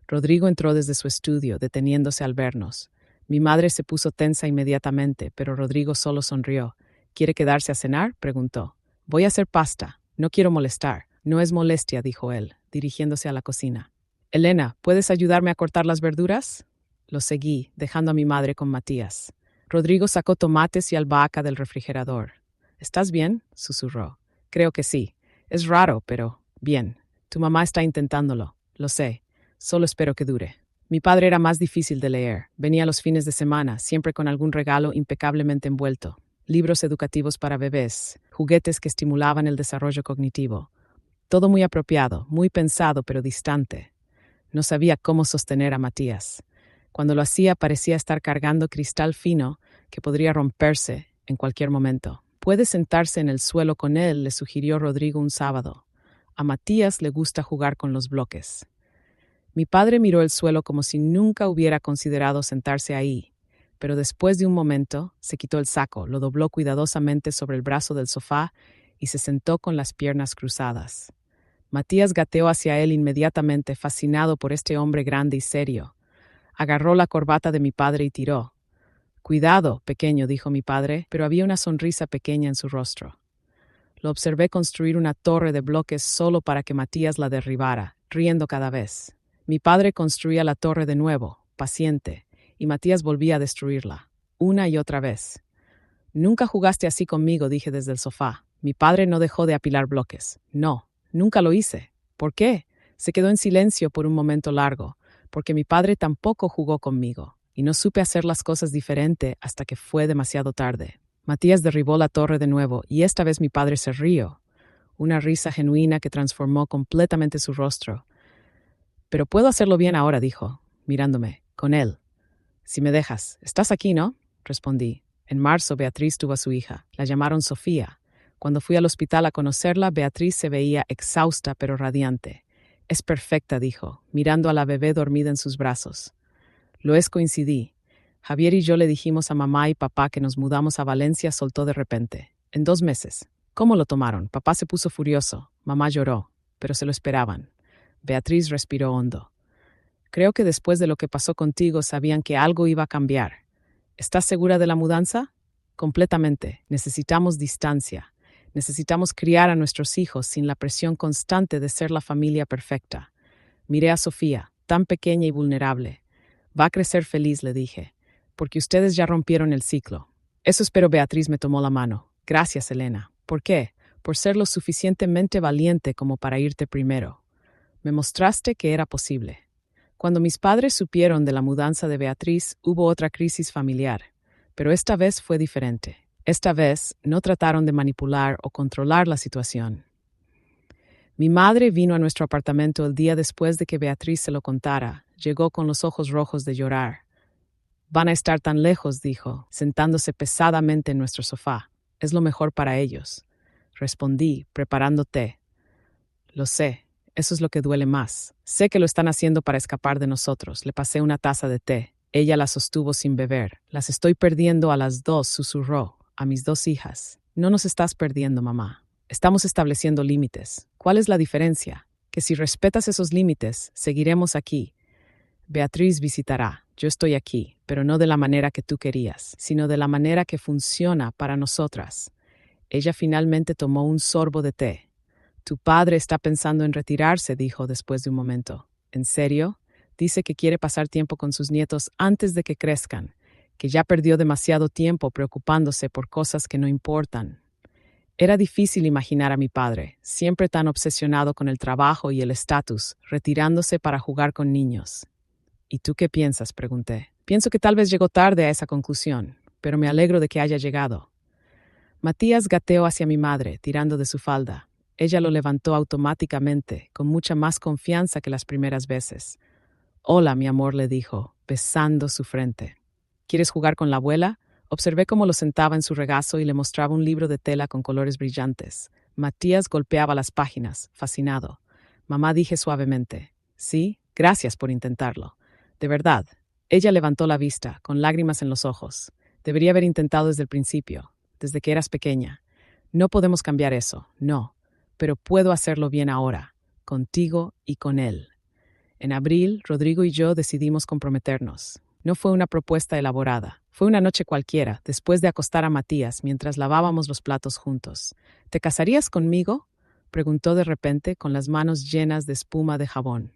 Rodrigo entró desde su estudio, deteniéndose al vernos. Mi madre se puso tensa inmediatamente, pero Rodrigo solo sonrió. ¿Quiere quedarse a cenar?, preguntó. Voy a hacer pasta. No quiero molestar. No es molestia, dijo él, dirigiéndose a la cocina. Elena, ¿puedes ayudarme a cortar las verduras? Lo seguí, dejando a mi madre con Matías. Rodrigo sacó tomates y albahaca del refrigerador. ¿Estás bien?, susurró. Creo que sí. Es raro, pero bien. Tu mamá está intentándolo. Lo sé. Solo espero que dure. Mi padre era más difícil de leer. Venía los fines de semana, siempre con algún regalo impecablemente envuelto. Libros educativos para bebés, juguetes que estimulaban el desarrollo cognitivo. Todo muy apropiado, muy pensado, pero distante. No sabía cómo sostener a Matías. Cuando lo hacía parecía estar cargando cristal fino que podría romperse en cualquier momento. Puede sentarse en el suelo con él, le sugirió Rodrigo un sábado. A Matías le gusta jugar con los bloques. Mi padre miró el suelo como si nunca hubiera considerado sentarse ahí, pero después de un momento se quitó el saco, lo dobló cuidadosamente sobre el brazo del sofá y se sentó con las piernas cruzadas. Matías gateó hacia él inmediatamente, fascinado por este hombre grande y serio. Agarró la corbata de mi padre y tiró. Cuidado, pequeño, dijo mi padre, pero había una sonrisa pequeña en su rostro. Lo observé construir una torre de bloques solo para que Matías la derribara, riendo cada vez. Mi padre construía la torre de nuevo, paciente, y Matías volvía a destruirla, una y otra vez. Nunca jugaste así conmigo, dije desde el sofá. Mi padre no dejó de apilar bloques. No, nunca lo hice. ¿Por qué? Se quedó en silencio por un momento largo, porque mi padre tampoco jugó conmigo, y no supe hacer las cosas diferente hasta que fue demasiado tarde. Matías derribó la torre de nuevo, y esta vez mi padre se rió, una risa genuina que transformó completamente su rostro. Pero puedo hacerlo bien ahora, dijo, mirándome, con él. Si me dejas. ¿Estás aquí, no? Respondí. En marzo, Beatriz tuvo a su hija. La llamaron Sofía. Cuando fui al hospital a conocerla, Beatriz se veía exhausta pero radiante. Es perfecta, dijo, mirando a la bebé dormida en sus brazos. Lo es, coincidí. Javier y yo le dijimos a mamá y papá que nos mudamos a Valencia, soltó de repente. En 2 meses. ¿Cómo lo tomaron? Papá se puso furioso. Mamá lloró, pero se lo esperaban. Beatriz respiró hondo. Creo que después de lo que pasó contigo sabían que algo iba a cambiar. ¿Estás segura de la mudanza? Completamente. Necesitamos distancia. Necesitamos criar a nuestros hijos sin la presión constante de ser la familia perfecta. Miré a Sofía, tan pequeña y vulnerable. Va a crecer feliz, le dije, porque ustedes ya rompieron el ciclo. Eso espero. Beatriz me tomó la mano. Gracias, Elena. ¿Por qué? Por ser lo suficientemente valiente como para irte primero. Me mostraste que era posible. Cuando mis padres supieron de la mudanza de Beatriz, hubo otra crisis familiar, pero esta vez fue diferente. Esta vez no trataron de manipular o controlar la situación. Mi madre vino a nuestro apartamento el día después de que Beatriz se lo contara. Llegó con los ojos rojos de llorar. Van a estar tan lejos, dijo, sentándose pesadamente en nuestro sofá. Es lo mejor para ellos. Respondí, preparando té. Lo sé. Eso es lo que duele más. Sé que lo están haciendo para escapar de nosotros. Le pasé una taza de té. Ella la sostuvo sin beber. Las estoy perdiendo a las 2, susurró, a mis 2 hijas. No nos estás perdiendo, mamá. Estamos estableciendo límites. ¿Cuál es la diferencia? Que si respetas esos límites, seguiremos aquí. Beatriz visitará. Yo estoy aquí, pero no de la manera que tú querías, sino de la manera que funciona para nosotras. Ella finalmente tomó un sorbo de té. Tu padre está pensando en retirarse, dijo después de un momento. ¿En serio? Dice que quiere pasar tiempo con sus nietos antes de que crezcan, que ya perdió demasiado tiempo preocupándose por cosas que no importan. Era difícil imaginar a mi padre, siempre tan obsesionado con el trabajo y el estatus, retirándose para jugar con niños. ¿Y tú qué piensas?, pregunté. Pienso que tal vez llegó tarde a esa conclusión, pero me alegro de que haya llegado. Matías gateó hacia mi madre, tirando de su falda. Ella lo levantó automáticamente, con mucha más confianza que las primeras veces. Hola, mi amor, le dijo, besando su frente. ¿Quieres jugar con la abuela? Observé cómo lo sentaba en su regazo y le mostraba un libro de tela con colores brillantes. Matías golpeaba las páginas, fascinado. Mamá, dije suavemente. Sí, gracias por intentarlo. De verdad. Ella levantó la vista, con lágrimas en los ojos. Debería haber intentado desde el principio, desde que eras pequeña. No podemos cambiar eso, no. Pero puedo hacerlo bien ahora, contigo y con él. En abril, Rodrigo y yo decidimos comprometernos. No fue una propuesta elaborada. Fue una noche cualquiera, después de acostar a Matías mientras lavábamos los platos juntos. ¿Te casarías conmigo?, preguntó de repente con las manos llenas de espuma de jabón.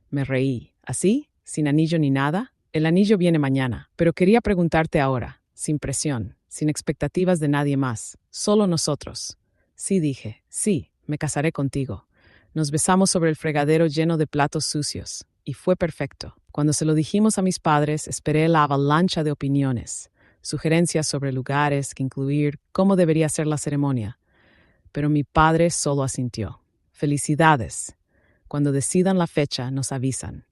Me reí. ¿Así? ¿Sin anillo ni nada? El anillo viene mañana, pero quería preguntarte ahora, sin presión, sin expectativas de nadie más, solo nosotros. Sí, dije, sí. Me casaré contigo. Nos besamos sobre el fregadero lleno de platos sucios, y fue perfecto. Cuando se lo dijimos a mis padres, esperé la avalancha de opiniones, sugerencias sobre lugares que incluir, cómo debería ser la ceremonia. Pero mi padre solo asintió. Felicidades. Cuando decidan la fecha, nos avisan.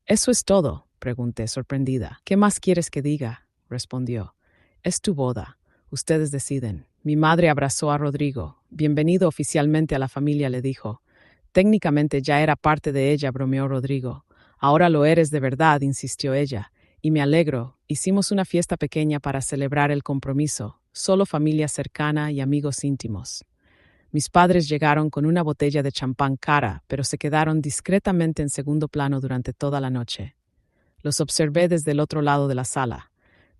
¿Eso es todo?, pregunté, sorprendida. ¿Qué más quieres que diga?, respondió. Es tu boda. Ustedes deciden. Mi madre abrazó a Rodrigo. Bienvenido oficialmente a la familia, le dijo. Técnicamente ya era parte de ella, bromeó Rodrigo. Ahora lo eres de verdad, insistió ella. Y me alegro. Hicimos una fiesta pequeña para celebrar el compromiso. Solo familia cercana y amigos íntimos. Mis padres llegaron con una botella de champán cara, pero se quedaron discretamente en segundo plano durante toda la noche. Los observé desde el otro lado de la sala.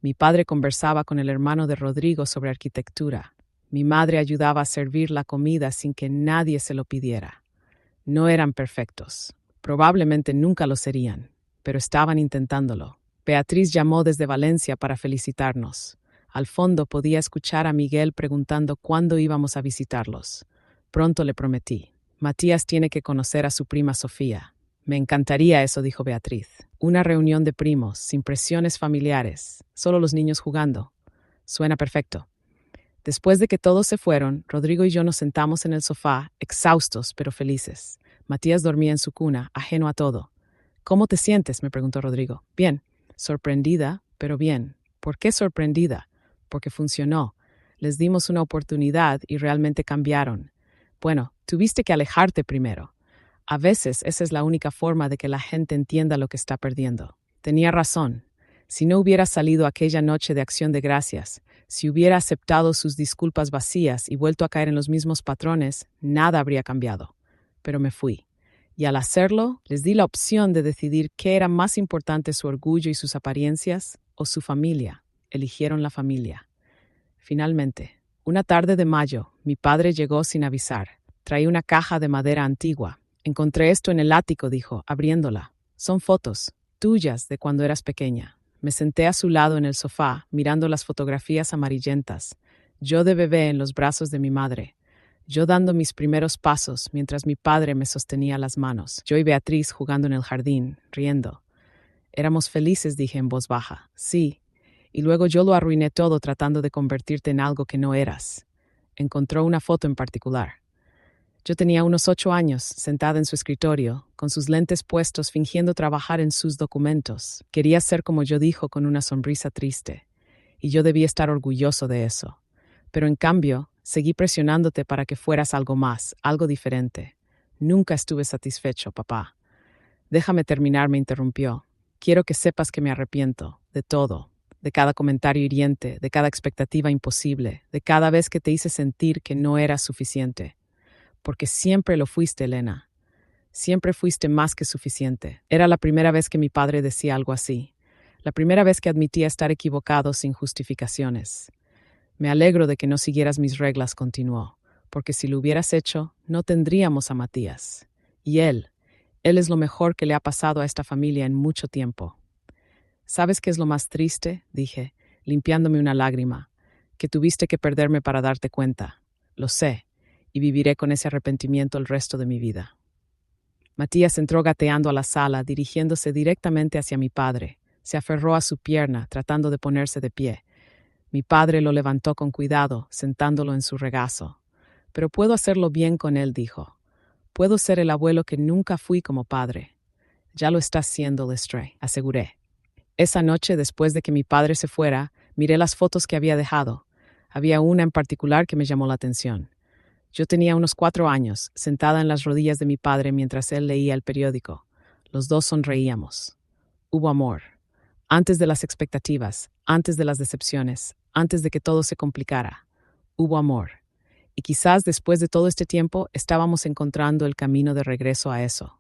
Mi padre conversaba con el hermano de Rodrigo sobre arquitectura. Mi madre ayudaba a servir la comida sin que nadie se lo pidiera. No eran perfectos. Probablemente nunca lo serían, pero estaban intentándolo. Beatriz llamó desde Valencia para felicitarnos. Al fondo podía escuchar a Miguel preguntando cuándo íbamos a visitarlos. Pronto le prometí. Matías tiene que conocer a su prima Sofía. Me encantaría eso, dijo Beatriz. Una reunión de primos, sin presiones familiares, solo los niños jugando. Suena perfecto. Después de que todos se fueron, Rodrigo y yo nos sentamos en el sofá, exhaustos pero felices. Matías dormía en su cuna, ajeno a todo. ¿Cómo te sientes?, me preguntó Rodrigo. Bien. Sorprendida, pero bien. ¿Por qué sorprendida? Porque funcionó. Les dimos una oportunidad y realmente cambiaron. Bueno, tuviste que alejarte primero. A veces esa es la única forma de que la gente entienda lo que está perdiendo. Tenía razón. Si no hubiera salido aquella noche de Acción de Gracias, si hubiera aceptado sus disculpas vacías y vuelto a caer en los mismos patrones, nada habría cambiado. Pero me fui. Y al hacerlo, les di la opción de decidir qué era más importante, su orgullo y sus apariencias o su familia. Eligieron la familia. Finalmente, una tarde de mayo, mi padre llegó sin avisar. Traía una caja de madera antigua. Encontré esto en el ático, dijo, abriéndola. Son fotos, tuyas, de cuando eras pequeña. Me senté a su lado en el sofá, mirando las fotografías amarillentas. Yo de bebé en los brazos de mi madre. Yo dando mis primeros pasos mientras mi padre me sostenía las manos. Yo y Beatriz jugando en el jardín, riendo. Éramos felices, dije en voz baja. Sí. Y luego yo lo arruiné todo tratando de convertirte en algo que no eras. Encontró una foto en particular. Yo tenía unos 8 años, sentada en su escritorio, con sus lentes puestos, fingiendo trabajar en sus documentos. Quería ser como yo, dijo con una sonrisa triste. Y yo debía estar orgulloso de eso. Pero en cambio, seguí presionándote para que fueras algo más, algo diferente. Nunca estuve satisfecho, papá. Déjame terminar, me interrumpió. Quiero que sepas que me arrepiento, de todo, de cada comentario hiriente, de cada expectativa imposible, de cada vez que te hice sentir que no eras suficiente. Porque siempre lo fuiste, Elena. Siempre fuiste más que suficiente. Era la primera vez que mi padre decía algo así. La primera vez que admitía estar equivocado sin justificaciones. Me alegro de que no siguieras mis reglas, continuó, porque si lo hubieras hecho, no tendríamos a Matías. Y él es lo mejor que le ha pasado a esta familia en mucho tiempo. ¿Sabes qué es lo más triste?, dije, limpiándome una lágrima, que tuviste que perderme para darte cuenta. Lo sé, y viviré con ese arrepentimiento el resto de mi vida. Matías entró gateando a la sala, dirigiéndose directamente hacia mi padre. Se aferró a su pierna, tratando de ponerse de pie. Mi padre lo levantó con cuidado, sentándolo en su regazo. Pero puedo hacerlo bien con él, dijo. Puedo ser el abuelo que nunca fui como padre. Ya lo estás siendo, Lestrade, aseguré. Esa noche, después de que mi padre se fuera, miré las fotos que había dejado. Había una en particular que me llamó la atención. Yo tenía unos 4 años, sentada en las rodillas de mi padre mientras él leía el periódico. Los dos sonreíamos. Hubo amor. Antes de las expectativas, antes de las decepciones, antes de que todo se complicara. Hubo amor. Y quizás después de todo este tiempo estábamos encontrando el camino de regreso a eso.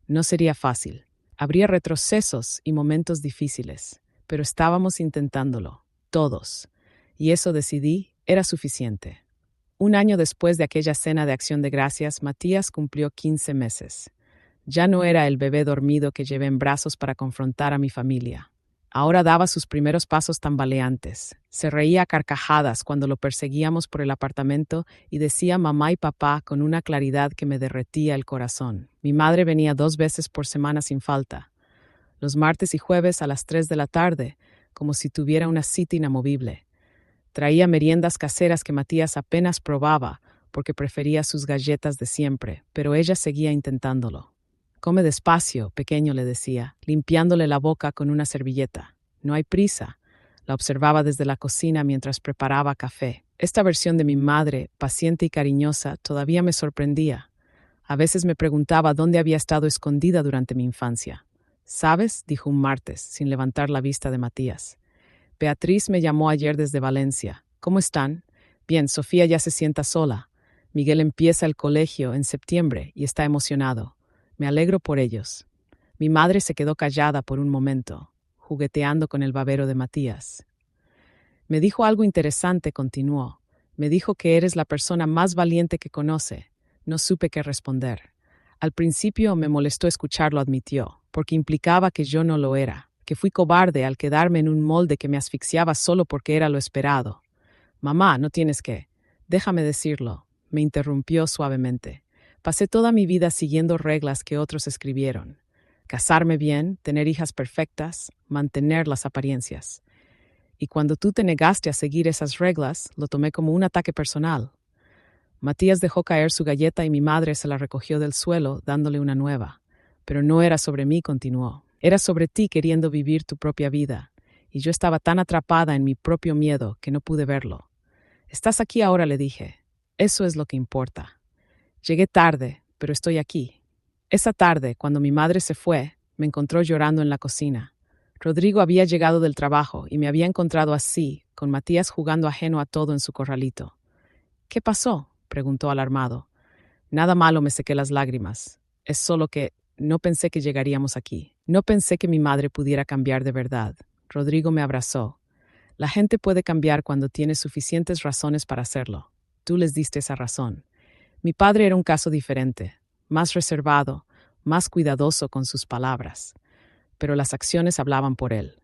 No sería fácil. Habría retrocesos y momentos difíciles, pero estábamos intentándolo, todos. Y eso decidí, era suficiente. Un año después de aquella cena de Acción de Gracias, Matías cumplió 15 meses. Ya no era el bebé dormido que llevé en brazos para confrontar a mi familia. Ahora daba sus primeros pasos tambaleantes. Se reía a carcajadas cuando lo perseguíamos por el apartamento y decía mamá y papá con una claridad que me derretía el corazón. Mi madre venía 2 veces por semana sin falta. Los martes y jueves a las 3 de la tarde, como si tuviera una cita inamovible. Traía meriendas caseras que Matías apenas probaba porque prefería sus galletas de siempre, pero ella seguía intentándolo. Come despacio, pequeño, le decía, limpiándole la boca con una servilleta. No hay prisa. La observaba desde la cocina mientras preparaba café. Esta versión de mi madre, paciente y cariñosa, todavía me sorprendía. A veces me preguntaba dónde había estado escondida durante mi infancia. ¿Sabes?, dijo un martes, sin levantar la vista de Matías. Beatriz me llamó ayer desde Valencia. ¿Cómo están? Bien, Sofía ya se sienta sola. Miguel empieza el colegio en septiembre y está emocionado. Me alegro por ellos. Mi madre se quedó callada por un momento, jugueteando con el babero de Matías. Me dijo algo interesante, continuó. Me dijo que eres la persona más valiente que conoce. No supe qué responder. Al principio me molestó escucharlo, admitió, porque implicaba que yo no lo era, que fui cobarde al quedarme en un molde que me asfixiaba solo porque era lo esperado. Mamá, no tienes que. Déjame decirlo, me interrumpió suavemente. Pasé toda mi vida siguiendo reglas que otros escribieron. Casarme bien, tener hijas perfectas, mantener las apariencias. Y cuando tú te negaste a seguir esas reglas, lo tomé como un ataque personal. Matías dejó caer su galleta y mi madre se la recogió del suelo, dándole una nueva. Pero no era sobre mí, continuó. Era sobre ti queriendo vivir tu propia vida. Y yo estaba tan atrapada en mi propio miedo que no pude verlo. Estás aquí ahora, le dije. Eso es lo que importa. Llegué tarde, pero estoy aquí. Esa tarde, cuando mi madre se fue, me encontró llorando en la cocina. Rodrigo había llegado del trabajo y me había encontrado así, con Matías jugando ajeno a todo en su corralito. ¿Qué pasó?, preguntó alarmado. Nada malo, me sequé las lágrimas. Es solo que no pensé que llegaríamos aquí. No pensé que mi madre pudiera cambiar de verdad. Rodrigo me abrazó. La gente puede cambiar cuando tiene suficientes razones para hacerlo. Tú les diste esa razón. Mi padre era un caso diferente, más reservado, más cuidadoso con sus palabras. Pero las acciones hablaban por él.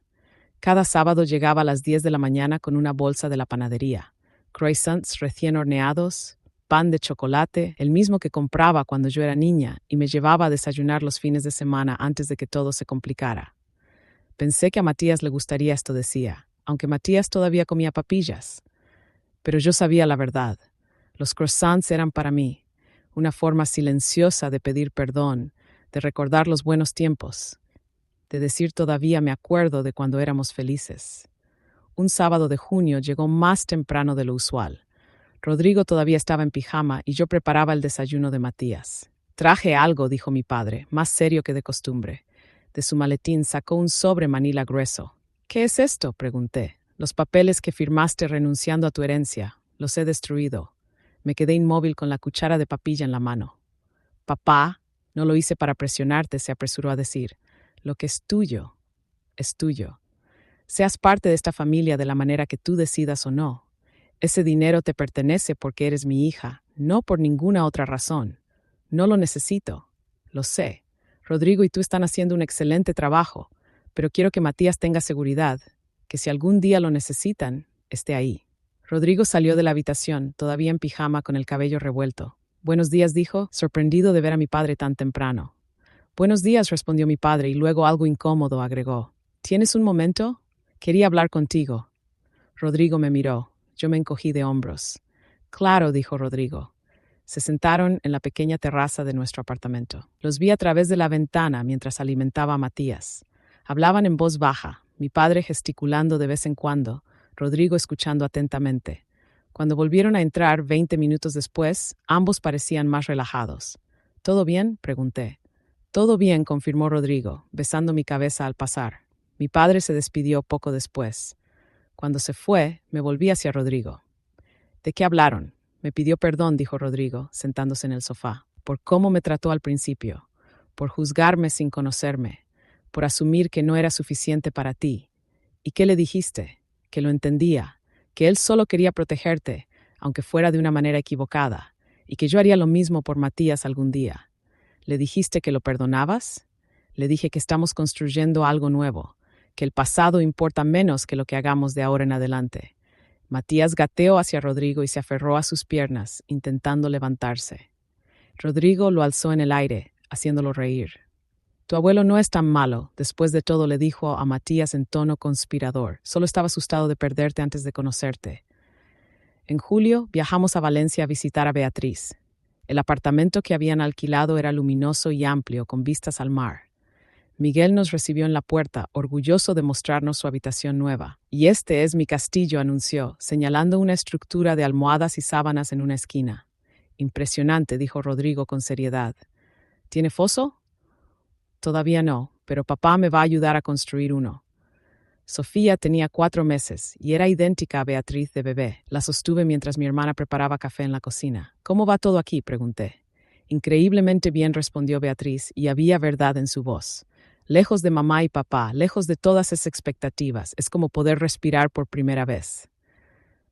Cada sábado llegaba a las 10 de la mañana con una bolsa de la panadería. Croissants recién horneados, pan de chocolate, el mismo que compraba cuando yo era niña, y me llevaba a desayunar los fines de semana antes de que todo se complicara. Pensé que a Matías le gustaría esto, decía, aunque Matías todavía comía papillas. Pero yo sabía la verdad. Los croissants eran para mí una forma silenciosa de pedir perdón, de recordar los buenos tiempos, de decir todavía me acuerdo de cuando éramos felices. Un sábado de junio llegó más temprano de lo usual. Rodrigo todavía estaba en pijama y yo preparaba el desayuno de Matías. Traje algo, dijo mi padre, más serio que de costumbre. De su maletín sacó un sobre manila grueso. ¿Qué es esto?, pregunté. Los papeles que firmaste renunciando a tu herencia. Los he destruido. Me quedé inmóvil con la cuchara de papilla en la mano. Papá, no lo hice para presionarte, se apresuró a decir. Lo que es tuyo, es tuyo. Seas parte de esta familia de la manera que tú decidas o no. Ese dinero te pertenece porque eres mi hija, no por ninguna otra razón. No lo necesito. Lo sé. Rodrigo y tú están haciendo un excelente trabajo, pero quiero que Matías tenga seguridad, que si algún día lo necesitan, esté ahí. Rodrigo salió de la habitación, todavía en pijama con el cabello revuelto. Buenos días, dijo, sorprendido de ver a mi padre tan temprano. Buenos días, respondió mi padre, y luego algo incómodo agregó. ¿Tienes un momento? Quería hablar contigo. Rodrigo me miró. Yo me encogí de hombros. Claro, dijo Rodrigo. Se sentaron en la pequeña terraza de nuestro apartamento. Los vi a través de la ventana mientras alimentaba a Matías. Hablaban en voz baja, mi padre gesticulando de vez en cuando, Rodrigo escuchando atentamente. Cuando volvieron a entrar 20 minutos después, ambos parecían más relajados. ¿Todo bien?, pregunté. Todo bien, confirmó Rodrigo, besando mi cabeza al pasar. Mi padre se despidió poco después. Cuando se fue, me volví hacia Rodrigo. ¿De qué hablaron? Me pidió perdón, dijo Rodrigo, sentándose en el sofá, por cómo me trató al principio, por juzgarme sin conocerme, por asumir que no era suficiente para ti. ¿Y qué le dijiste? Que lo entendía, que él solo quería protegerte, aunque fuera de una manera equivocada, y que yo haría lo mismo por Matías algún día. ¿Le dijiste que lo perdonabas? Le dije que estamos construyendo algo nuevo, que el pasado importa menos que lo que hagamos de ahora en adelante. Matías gateó hacia Rodrigo y se aferró a sus piernas, intentando levantarse. Rodrigo lo alzó en el aire, haciéndolo reír. Tu abuelo no es tan malo, después de todo, le dijo a Matías en tono conspirador. Solo estaba asustado de perderte antes de conocerte. En julio viajamos a Valencia a visitar a Beatriz. El apartamento que habían alquilado era luminoso y amplio, con vistas al mar. Miguel nos recibió en la puerta, orgulloso de mostrarnos su habitación nueva. Y este es mi castillo, anunció, señalando una estructura de almohadas y sábanas en una esquina. Impresionante, dijo Rodrigo con seriedad. ¿Tiene foso? Todavía no, pero papá me va a ayudar a construir uno. Sofía tenía 4 meses y era idéntica a Beatriz de bebé. La sostuve mientras mi hermana preparaba café en la cocina. ¿Cómo va todo aquí?, pregunté. Increíblemente bien, respondió Beatriz, y había verdad en su voz. Lejos de mamá y papá, lejos de todas esas expectativas, es como poder respirar por primera vez.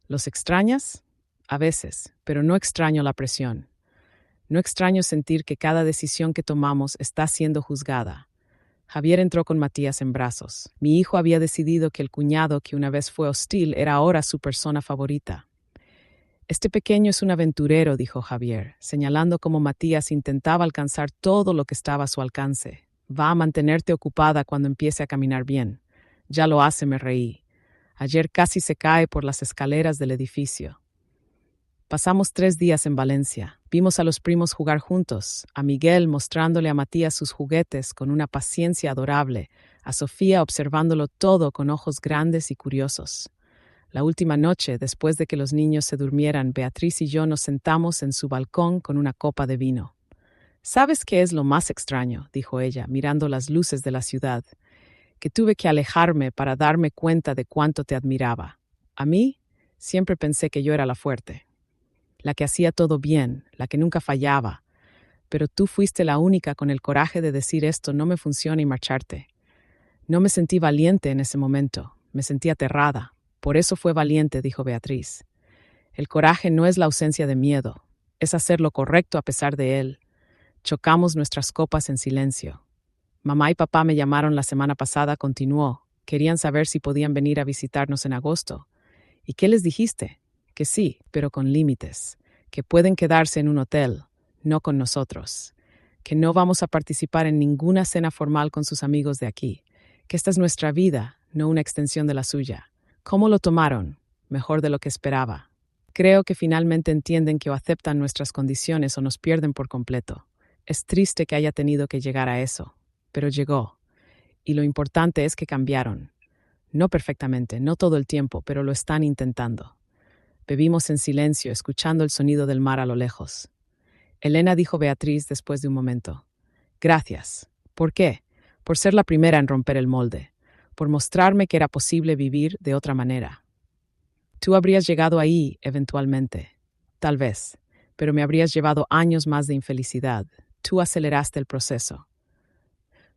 ¿Los extrañas? A veces, pero no extraño la presión. No extraño sentir que cada decisión que tomamos está siendo juzgada. Javier entró con Matías en brazos. Mi hijo había decidido que el cuñado que una vez fue hostil era ahora su persona favorita. Este pequeño es un aventurero, dijo Javier, señalando cómo Matías intentaba alcanzar todo lo que estaba a su alcance. Va a mantenerte ocupada cuando empiece a caminar bien. Ya lo hace, me reí. Ayer casi se cae por las escaleras del edificio. Pasamos 3 días en Valencia. Vimos a los primos jugar juntos, a Miguel mostrándole a Matías sus juguetes con una paciencia adorable, a Sofía observándolo todo con ojos grandes y curiosos. La última noche, después de que los niños se durmieran, Beatriz y yo nos sentamos en su balcón con una copa de vino. ¿Sabes qué es lo más extraño?, dijo ella, mirando las luces de la ciudad. Que tuve que alejarme para darme cuenta de cuánto te admiraba. A mí, siempre pensé que yo era la fuerte, la que hacía todo bien, la que nunca fallaba. Pero tú fuiste la única con el coraje de decir esto no me funciona y marcharte. No me sentí valiente en ese momento, me sentí aterrada. Por eso fue valiente, dijo Beatriz. El coraje no es la ausencia de miedo, es hacer lo correcto a pesar de él. Chocamos nuestras copas en silencio. Mamá y papá me llamaron la semana pasada, continuó. Querían saber si podían venir a visitarnos en agosto. ¿Y qué les dijiste? Que sí, pero con límites. Que pueden quedarse en un hotel, no con nosotros. Que no vamos a participar en ninguna cena formal con sus amigos de aquí. Que esta es nuestra vida, no una extensión de la suya. ¿Cómo lo tomaron? Mejor de lo que esperaba. Creo que finalmente entienden que o aceptan nuestras condiciones o nos pierden por completo. Es triste que haya tenido que llegar a eso, pero llegó. Y lo importante es que cambiaron. No perfectamente, no todo el tiempo, pero lo están intentando. Bebimos en silencio, escuchando el sonido del mar a lo lejos. Elena, dijo Beatriz después de un momento. Gracias. ¿Por qué? Por ser la primera en romper el molde. Por mostrarme que era posible vivir de otra manera. Tú habrías llegado ahí, eventualmente. Tal vez. Pero me habrías llevado años más de infelicidad. Tú aceleraste el proceso.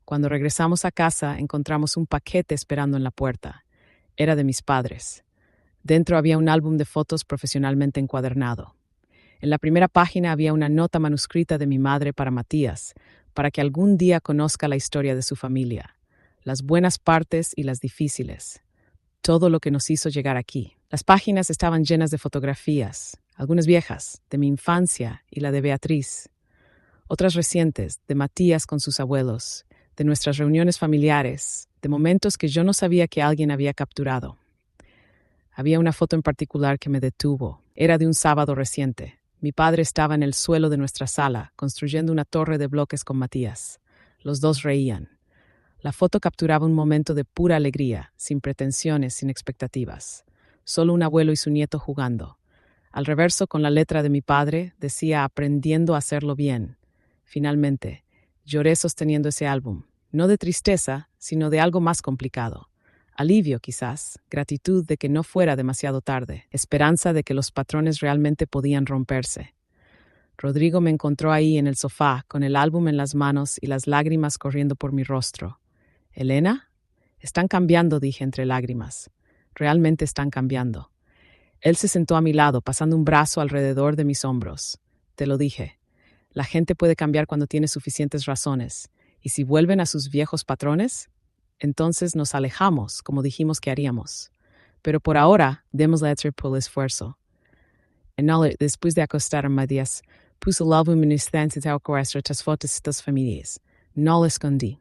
Cuando regresamos a casa, encontramos un paquete esperando en la puerta. Era de mis padres. Dentro había un álbum de fotos profesionalmente encuadernado. En la primera página había una nota manuscrita de mi madre para Matías, para que algún día conozca la historia de su familia, las buenas partes y las difíciles, todo lo que nos hizo llegar aquí. Las páginas estaban llenas de fotografías, algunas viejas, de mi infancia y la de Beatriz, otras recientes, de Matías con sus abuelos, de nuestras reuniones familiares, de momentos que yo no sabía que alguien había capturado. Había una foto en particular que me detuvo. Era de un sábado reciente. Mi padre estaba en el suelo de nuestra sala, construyendo una torre de bloques con Matías. Los dos reían. La foto capturaba un momento de pura alegría, sin pretensiones, sin expectativas. Solo un abuelo y su nieto jugando. Al reverso, con la letra de mi padre, decía aprendiendo a hacerlo bien. Finalmente, lloré sosteniendo ese álbum. No de tristeza, sino de algo más complicado. Alivio, quizás, gratitud de que no fuera demasiado tarde, esperanza de que los patrones realmente podían romperse. Rodrigo me encontró ahí en el sofá, con el álbum en las manos y las lágrimas corriendo por mi rostro. ¿Elena? Están cambiando, dije entre lágrimas. Realmente están cambiando. Él se sentó a mi lado, pasando un brazo alrededor de mis hombros. Te lo dije. La gente puede cambiar cuando tiene suficientes razones. Y si vuelven a sus viejos patrones, entonces nos alejamos, como dijimos que haríamos. Pero por ahora, démosle por el esfuerzo. Después de acostar a Matías, puse el álbum en instancia de otras fotos de las familias. No lo escondí.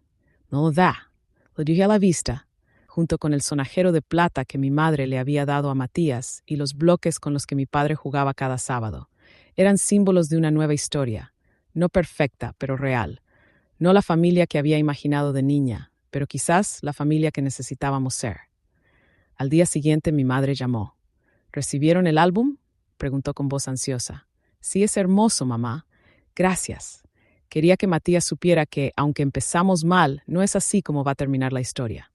No lo da. Lo dije a la vista, junto con el sonajero de plata que mi madre le había dado a Matías y los bloques con los que mi padre jugaba cada sábado. Eran símbolos de una nueva historia, no perfecta, pero real. No la familia que había imaginado de niña, pero quizás la familia que necesitábamos ser. Al día siguiente mi madre llamó. ¿Recibieron el álbum?, preguntó con voz ansiosa. Sí, es hermoso, mamá. Gracias. Quería que Matías supiera que, aunque empezamos mal, no es así como va a terminar la historia.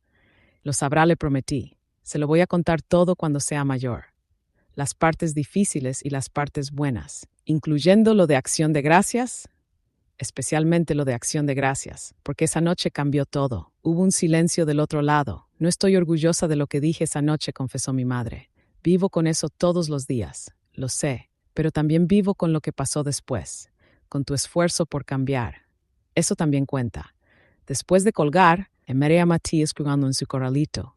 Lo sabrá, le prometí. Se lo voy a contar todo cuando sea mayor. Las partes difíciles y las partes buenas, incluyendo lo de Acción de Gracias, especialmente lo de Acción de Gracias, porque esa noche cambió todo. Hubo un silencio del otro lado. No estoy orgullosa de lo que dije esa noche, confesó mi madre. Vivo con eso todos los días, lo sé, pero también vivo con lo que pasó después, con tu esfuerzo por cambiar. Eso también cuenta. Después de colgar, miré a Matías jugando en su corralito.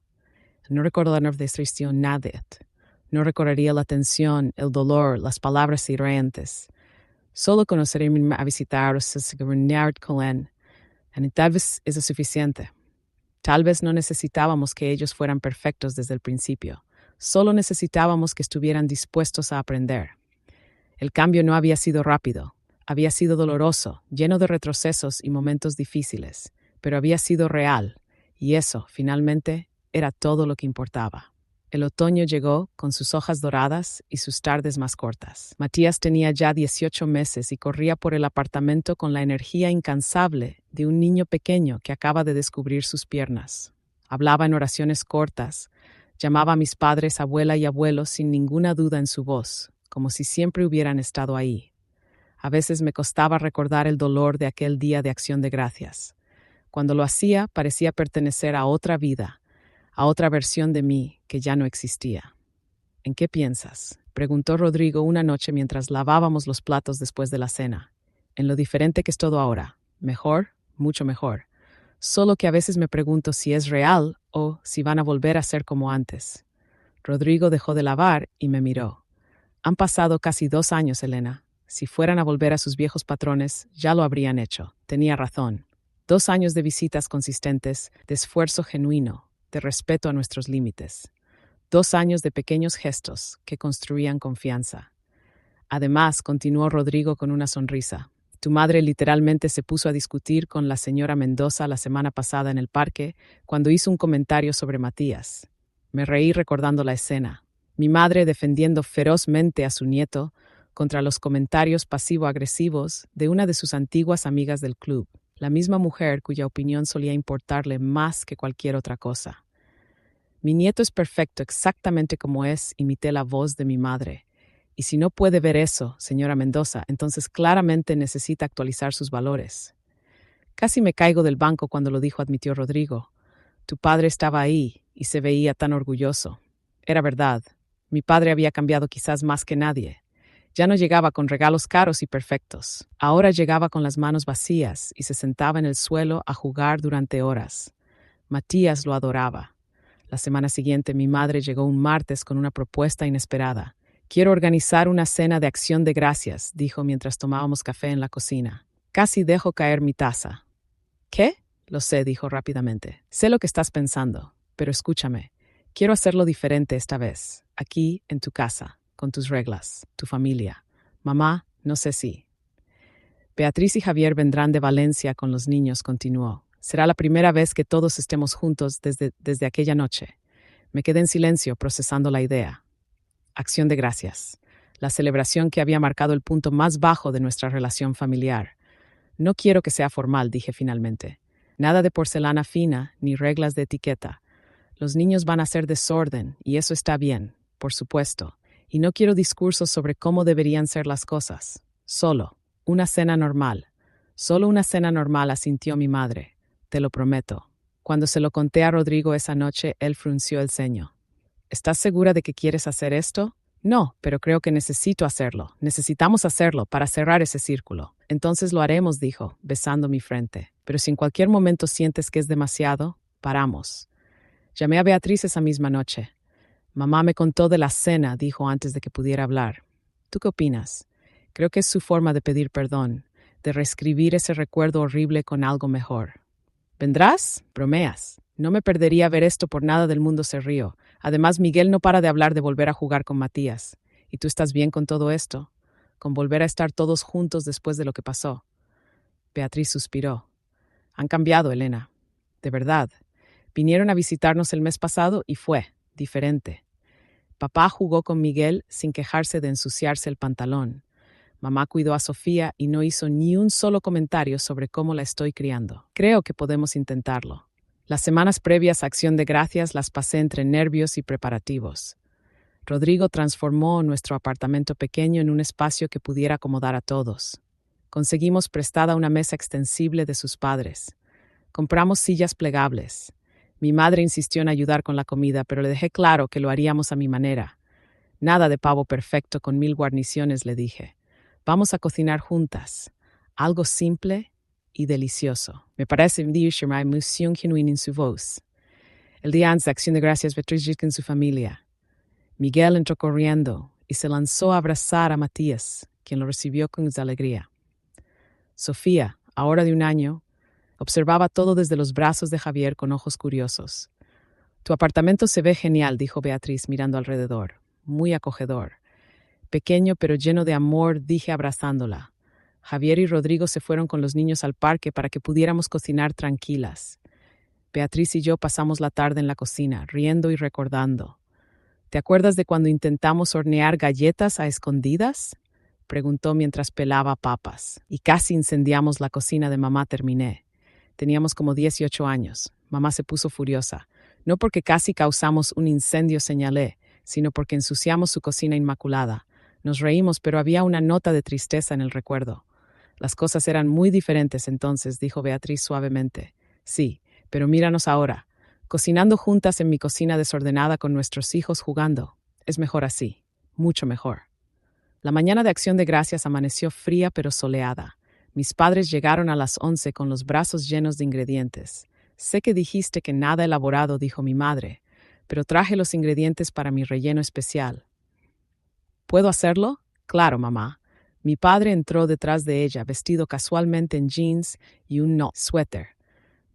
No recuerdo la destrucción nada. No recordaría la tensión, el dolor, las palabras hirientes. Solo conoceré a visitar a gobernar con él. Y tal vez eso es suficiente. Tal vez no necesitábamos que ellos fueran perfectos desde el principio. Solo necesitábamos que estuvieran dispuestos a aprender. El cambio no había sido rápido. Había sido doloroso, lleno de retrocesos y momentos difíciles. Pero había sido real. Y eso, finalmente, era todo lo que importaba. El otoño llegó con sus hojas doradas y sus tardes más cortas. Matías tenía ya 18 meses y corría por el apartamento con la energía incansable de un niño pequeño que acaba de descubrir sus piernas. Hablaba en oraciones cortas, llamaba a mis padres abuela y abuelo sin ninguna duda en su voz, como si siempre hubieran estado ahí. A veces me costaba recordar el dolor de aquel día de Acción de Gracias. Cuando lo hacía, parecía pertenecer a otra vida, a otra versión de mí que ya no existía. ¿En qué piensas?, preguntó Rodrigo una noche mientras lavábamos los platos después de la cena. En lo diferente que es todo ahora. Mejor, mucho mejor. Solo que a veces me pregunto si es real o si van a volver a ser como antes. Rodrigo dejó de lavar y me miró. Han pasado casi 2 años, Elena. Si fueran a volver a sus viejos patrones, ya lo habrían hecho. Tenía razón. 2 años de visitas consistentes, de esfuerzo genuino, de respeto a nuestros límites. 2 años de pequeños gestos que construían confianza. Además, continuó Rodrigo con una sonrisa, tu madre literalmente se puso a discutir con la señora Mendoza la semana pasada en el parque cuando hizo un comentario sobre Matías. Me reí recordando la escena. Mi madre defendiendo ferozmente a su nieto contra los comentarios pasivo-agresivos de una de sus antiguas amigas del club, la misma mujer cuya opinión solía importarle más que cualquier otra cosa. Mi nieto es perfecto exactamente como es, imité la voz de mi madre. Y si no puede ver eso, señora Mendoza, entonces claramente necesita actualizar sus valores. Casi me caigo del banco cuando lo dijo, admitió Rodrigo. Tu padre estaba ahí y se veía tan orgulloso. Era verdad. Mi padre había cambiado quizás más que nadie. Ya no llegaba con regalos caros y perfectos. Ahora llegaba con las manos vacías y se sentaba en el suelo a jugar durante horas. Matías lo adoraba. La semana siguiente mi madre llegó un martes con una propuesta inesperada. Quiero organizar una cena de acción de gracias, dijo mientras tomábamos café en la cocina. Casi dejo caer mi taza. ¿Qué? Lo sé, dijo rápidamente. Sé lo que estás pensando, pero escúchame. Quiero hacerlo diferente esta vez, aquí, en tu casa, con tus reglas, tu familia. Mamá, no sé si. Beatriz y Javier vendrán de Valencia con los niños, continuó. Será la primera vez que todos estemos juntos desde aquella noche. Me quedé en silencio, procesando la idea. Acción de gracias. La celebración que había marcado el punto más bajo de nuestra relación familiar. No quiero que sea formal, dije finalmente. Nada de porcelana fina, ni reglas de etiqueta. Los niños van a hacer desorden, y eso está bien, por supuesto. Y no quiero discursos sobre cómo deberían ser las cosas. Solo una cena normal. Solo una cena normal, asintió mi madre. Te lo prometo. Cuando se lo conté a Rodrigo esa noche, él frunció el ceño. ¿Estás segura de que quieres hacer esto? No, pero creo que necesito hacerlo. Necesitamos hacerlo para cerrar ese círculo. Entonces lo haremos, dijo, besando mi frente. Pero si en cualquier momento sientes que es demasiado, paramos. Llamé a Beatriz esa misma noche. Mamá me contó de la cena, dijo antes de que pudiera hablar. ¿Tú qué opinas? Creo que es su forma de pedir perdón, de reescribir ese recuerdo horrible con algo mejor. ¿Vendrás? Bromeas. No me perdería ver esto por nada del mundo, se rió. Además, Miguel no para de hablar de volver a jugar con Matías. ¿Y tú estás bien con todo esto? ¿Con volver a estar todos juntos después de lo que pasó? Beatriz suspiró. Han cambiado, Elena. De verdad. Vinieron a visitarnos el mes pasado y fue diferente. Papá jugó con Miguel sin quejarse de ensuciarse el pantalón. Mamá cuidó a Sofía y no hizo ni un solo comentario sobre cómo la estoy criando. Creo que podemos intentarlo. Las semanas previas a Acción de Gracias las pasé entre nervios y preparativos. Rodrigo transformó nuestro apartamento pequeño en un espacio que pudiera acomodar a todos. Conseguimos prestada una mesa extensible de sus padres. Compramos sillas plegables. Mi madre insistió en ayudar con la comida, pero le dejé claro que lo haríamos a mi manera. Nada de pavo perfecto con 1000 guarniciones, le dije. Vamos a cocinar juntas. Algo simple y delicioso. Me parece una emoción genuina en su voz. El día antes de Acción de Gracias, Beatriz con su familia. Miguel entró corriendo y se lanzó a abrazar a Matías, quien lo recibió con alegría. Sofía, ahora de 1 año, observaba todo desde los brazos de Javier con ojos curiosos. Tu apartamento se ve genial, dijo Beatriz mirando alrededor. Muy acogedor. Pequeño pero lleno de amor, dije abrazándola. Javier y Rodrigo se fueron con los niños al parque para que pudiéramos cocinar tranquilas. Beatriz y yo pasamos la tarde en la cocina, riendo y recordando. ¿Te acuerdas de cuando intentamos hornear galletas a escondidas? Preguntó mientras pelaba papas. Y casi incendiamos la cocina de mamá, terminé. Teníamos como 18 años. Mamá se puso furiosa. No porque casi causamos un incendio, señalé, sino porque ensuciamos su cocina inmaculada. Nos reímos, pero había una nota de tristeza en el recuerdo. Las cosas eran muy diferentes entonces, dijo Beatriz suavemente. Sí, pero míranos ahora. Cocinando juntas en mi cocina desordenada con nuestros hijos jugando. Es mejor así, mucho mejor. La mañana de Acción de Gracias amaneció fría pero soleada. Mis padres llegaron a las 11 con los brazos llenos de ingredientes. Sé que dijiste que nada elaborado, dijo mi madre, pero traje los ingredientes para mi relleno especial. ¿Puedo hacerlo? Claro, mamá. Mi padre entró detrás de ella, vestido casualmente en jeans y un suéter.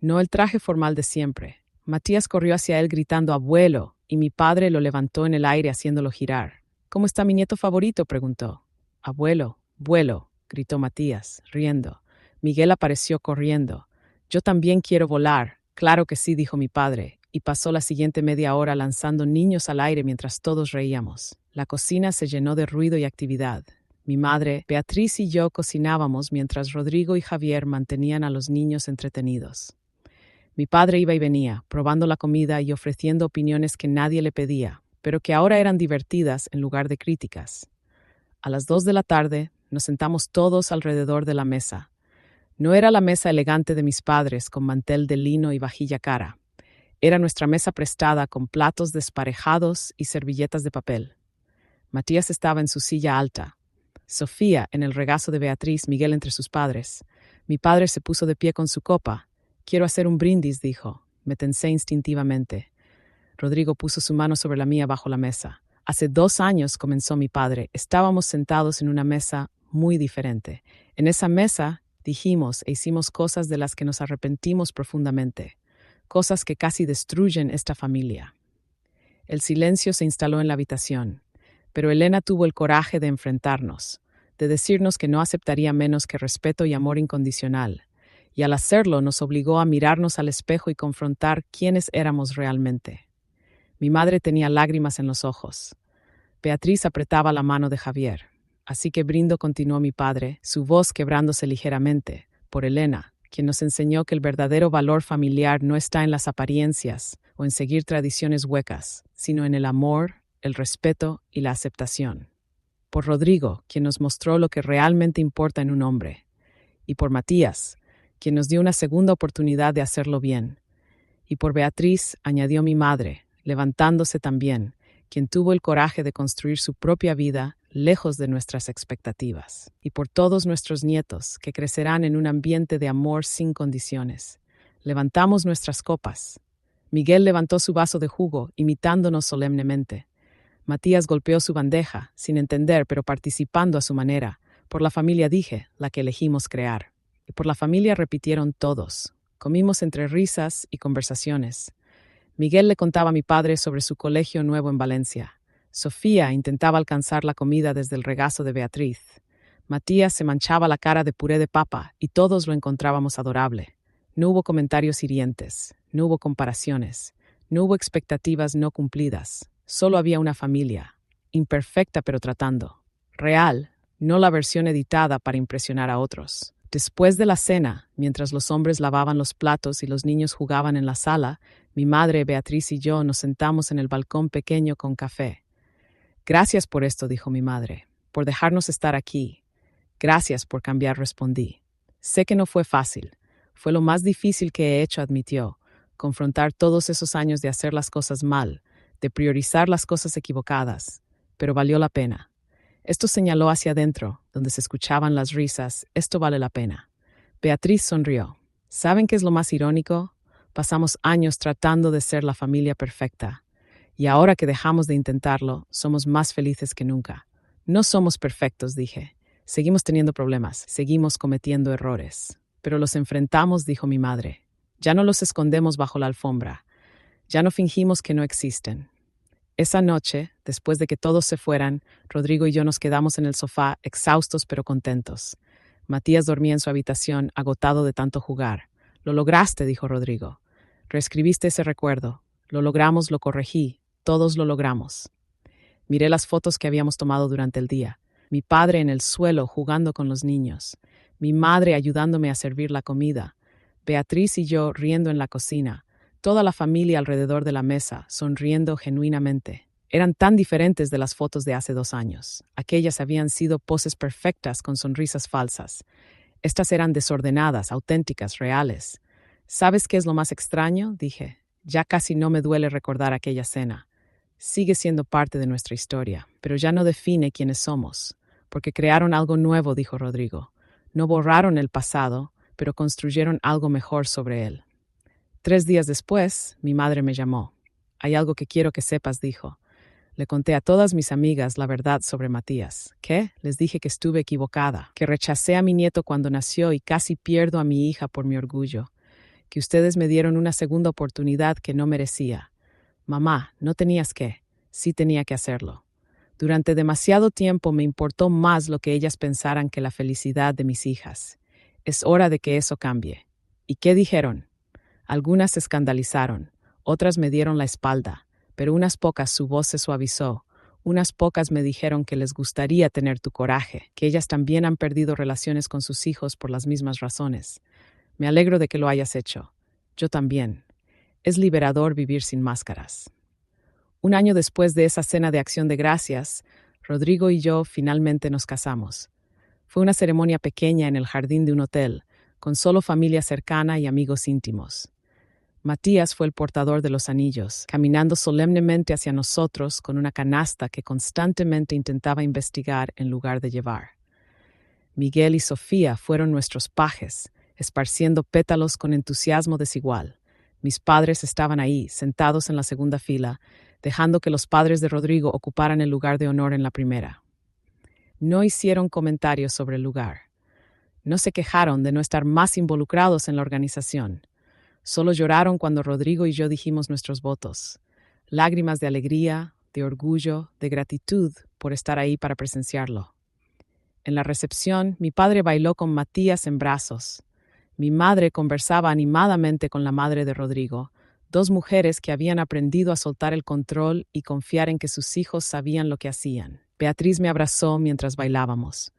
No el traje formal de siempre. Matías corrió hacia él gritando «abuelo», y mi padre lo levantó en el aire haciéndolo girar. «¿Cómo está mi nieto favorito?», preguntó. «Abuelo, vuelo», gritó Matías, riendo. Miguel apareció corriendo. «Yo también quiero volar». «Claro que sí», dijo mi padre, y pasó la siguiente media hora lanzando niños al aire mientras todos reíamos. La cocina se llenó de ruido y actividad. Mi madre, Beatriz y yo cocinábamos mientras Rodrigo y Javier mantenían a los niños entretenidos. Mi padre iba y venía, probando la comida y ofreciendo opiniones que nadie le pedía, pero que ahora eran divertidas en lugar de críticas. A las 2 de la tarde nos sentamos todos alrededor de la mesa. No era la mesa elegante de mis padres con mantel de lino y vajilla cara. Era nuestra mesa prestada con platos desparejados y servilletas de papel. Matías estaba en su silla alta. Sofía en el regazo de Beatriz, Miguel entre sus padres. Mi padre se puso de pie con su copa. «Quiero hacer un brindis», dijo. Me tensé instintivamente. Rodrigo puso su mano sobre la mía bajo la mesa. «Hace 2 años», comenzó mi padre, «estábamos sentados en una mesa muy diferente. En esa mesa dijimos e hicimos cosas de las que nos arrepentimos profundamente, cosas que casi destruyen esta familia». El silencio se instaló en la habitación, pero Elena tuvo el coraje de enfrentarnos, de decirnos que no aceptaría menos que respeto y amor incondicional. Y al hacerlo nos obligó a mirarnos al espejo y confrontar quiénes éramos realmente. Mi madre tenía lágrimas en los ojos. Beatriz apretaba la mano de Javier. «Así que brindo», continuó mi padre, su voz quebrándose ligeramente, «por Elena, quien nos enseñó que el verdadero valor familiar no está en las apariencias o en seguir tradiciones huecas, sino en el amor, el respeto y la aceptación. Por Rodrigo, quien nos mostró lo que realmente importa en un hombre. Y por Matías, quien nos dio una segunda oportunidad de hacerlo bien. Y por Beatriz», añadió mi madre, levantándose también, quien tuvo el coraje de construir su propia vida lejos de nuestras expectativas. Y por todos nuestros nietos, que crecerán en un ambiente de amor sin condiciones. Levantamos nuestras copas. Miguel levantó su vaso de jugo, imitándonos solemnemente. Matías golpeó su bandeja, sin entender, pero participando a su manera. Por la familia, dije, la que elegimos crear. Y por la familia repitieron todos. Comimos entre risas y conversaciones. Miguel le contaba a mi padre sobre su colegio nuevo en Valencia. Sofía intentaba alcanzar la comida desde el regazo de Beatriz. Matías se manchaba la cara de puré de papa y todos lo encontrábamos adorable. No hubo comentarios hirientes, no hubo comparaciones, no hubo expectativas no cumplidas. Solo había una familia, imperfecta pero tratando. Real, no la versión editada para impresionar a otros. Después de la cena, mientras los hombres lavaban los platos y los niños jugaban en la sala, mi madre, Beatriz y yo nos sentamos en el balcón pequeño con café. Gracias por esto, dijo mi madre, por dejarnos estar aquí. Gracias por cambiar, respondí. Sé que no fue fácil. Fue lo más difícil que he hecho, admitió. Confrontar todos esos años de hacer las cosas mal, de priorizar las cosas equivocadas. Pero valió la pena. Esto señaló hacia adentro, donde se escuchaban las risas. Esto vale la pena. Beatriz sonrió. ¿Saben qué es lo más irónico? Pasamos años tratando de ser la familia perfecta. Y ahora que dejamos de intentarlo, somos más felices que nunca. No somos perfectos, dije. Seguimos teniendo problemas, seguimos cometiendo errores. Pero los enfrentamos, dijo mi madre. Ya no los escondemos bajo la alfombra. Ya no fingimos que no existen. Esa noche, después de que todos se fueran, Rodrigo y yo nos quedamos en el sofá, exhaustos pero contentos. Matías dormía en su habitación, agotado de tanto jugar. Lo lograste, dijo Rodrigo. Reescribiste ese recuerdo. Lo logramos, lo corregí. Todos lo logramos. Miré las fotos que habíamos tomado durante el día. Mi padre en el suelo jugando con los niños. Mi madre ayudándome a servir la comida. Beatriz y yo riendo en la cocina. Toda la familia alrededor de la mesa, sonriendo genuinamente. Eran tan diferentes de las fotos de hace 2 años. Aquellas habían sido poses perfectas con sonrisas falsas. Estas eran desordenadas, auténticas, reales. ¿Sabes qué es lo más extraño?, dije. Ya casi no me duele recordar aquella cena. Sigue siendo parte de nuestra historia, pero ya no define quiénes somos. Porque crearon algo nuevo, dijo Rodrigo. No borraron el pasado, pero construyeron algo mejor sobre él. 3 días después, mi madre me llamó. Hay algo que quiero que sepas, dijo. Le conté a todas mis amigas la verdad sobre Matías. ¿Qué? Les dije que estuve equivocada, que rechacé a mi nieto cuando nació y casi pierdo a mi hija por mi orgullo, que ustedes me dieron una segunda oportunidad que no merecía. Mamá, no tenías que. Sí tenía que hacerlo. Durante demasiado tiempo me importó más lo que ellas pensaran que la felicidad de mis hijas. Es hora de que eso cambie. ¿Y qué dijeron? Algunas se escandalizaron, otras me dieron la espalda, pero unas pocas su voz se suavizó. Unas pocas me dijeron que les gustaría tener tu coraje, que ellas también han perdido relaciones con sus hijos por las mismas razones. Me alegro de que lo hayas hecho. Yo también. Es liberador vivir sin máscaras. 1 año después de esa cena de acción de gracias, Rodrigo y yo finalmente nos casamos. Fue una ceremonia pequeña en el jardín de un hotel, con solo familia cercana y amigos íntimos. Matías fue el portador de los anillos, caminando solemnemente hacia nosotros con una canasta que constantemente intentaba investigar en lugar de llevar. Miguel y Sofía fueron nuestros pajes, esparciendo pétalos con entusiasmo desigual. Mis padres estaban ahí, sentados en la segunda fila, dejando que los padres de Rodrigo ocuparan el lugar de honor en la primera. No hicieron comentarios sobre el lugar. No se quejaron de no estar más involucrados en la organización. Solo lloraron cuando Rodrigo y yo dijimos nuestros votos. Lágrimas de alegría, de orgullo, de gratitud por estar ahí para presenciarlo. En la recepción, mi padre bailó con Matías en brazos. Mi madre conversaba animadamente con la madre de Rodrigo, 2 mujeres que habían aprendido a soltar el control y confiar en que sus hijos sabían lo que hacían. Beatriz me abrazó mientras bailábamos.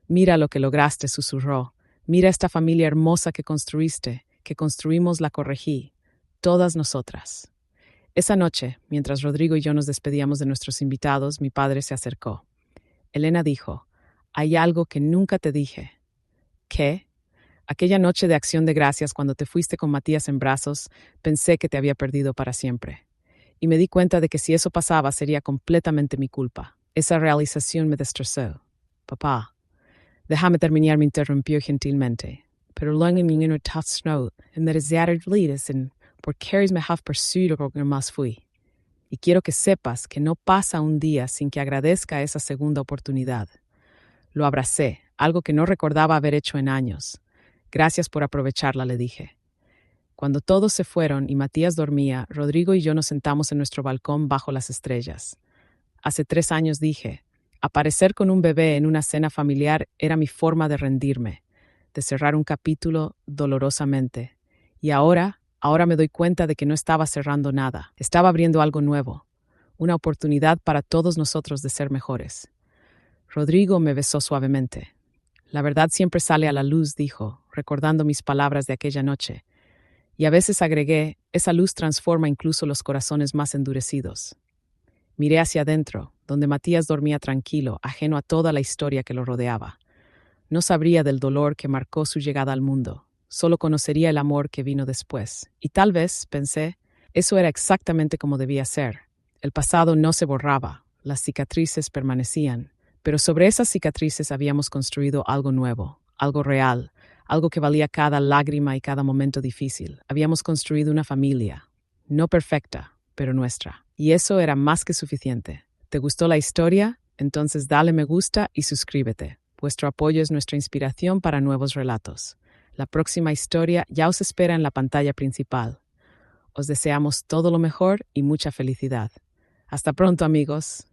Mira lo que lograste, susurró. Mira esta familia hermosa que construiste, que construimos, la corregí. Todas nosotras. Esa noche, mientras Rodrigo y yo nos despedíamos de nuestros invitados, mi padre se acercó. Elena dijo, hay algo que nunca te dije. ¿Qué? Aquella noche de acción de gracias, cuando te fuiste con Matías en brazos, pensé que te había perdido para siempre. Y me di cuenta de que si eso pasaba, sería completamente mi culpa. Esa realización me destrozó. Papá, déjame terminar, me interrumpió gentilmente. Pero luego en mi tatsno, en necesidades en por queres me have pursued o que más fui. Y quiero que sepas que no pasa un día sin que agradezca esa segunda oportunidad. Lo abracé, algo que no recordaba haber hecho en años. Gracias por aprovecharla, le dije. Cuando todos se fueron y Matías dormía, Rodrigo y yo nos sentamos en nuestro balcón bajo las estrellas. Hace 3 años dije, aparecer con un bebé en una cena familiar era mi forma de rendirme, de cerrar un capítulo dolorosamente. Y ahora me doy cuenta de que no estaba cerrando nada, estaba abriendo algo nuevo, una oportunidad para todos nosotros de ser mejores. Rodrigo me besó suavemente. La verdad siempre sale a la luz, dijo, recordando mis palabras de aquella noche. Y a veces agregué, esa luz transforma incluso los corazones más endurecidos. Miré hacia adentro, donde Matías dormía tranquilo, ajeno a toda la historia que lo rodeaba. No sabría del dolor que marcó su llegada al mundo, solo conocería el amor que vino después. Y tal vez, pensé, eso era exactamente como debía ser. El pasado no se borraba, las cicatrices permanecían, pero sobre esas cicatrices habíamos construido algo nuevo, algo real, algo que valía cada lágrima y cada momento difícil. Habíamos construido una familia, no perfecta, pero nuestra. Y eso era más que suficiente. ¿Te gustó la historia? Entonces dale me gusta y suscríbete. Vuestro apoyo es nuestra inspiración para nuevos relatos. La próxima historia ya os espera en la pantalla principal. Os deseamos todo lo mejor y mucha felicidad. Hasta pronto, amigos.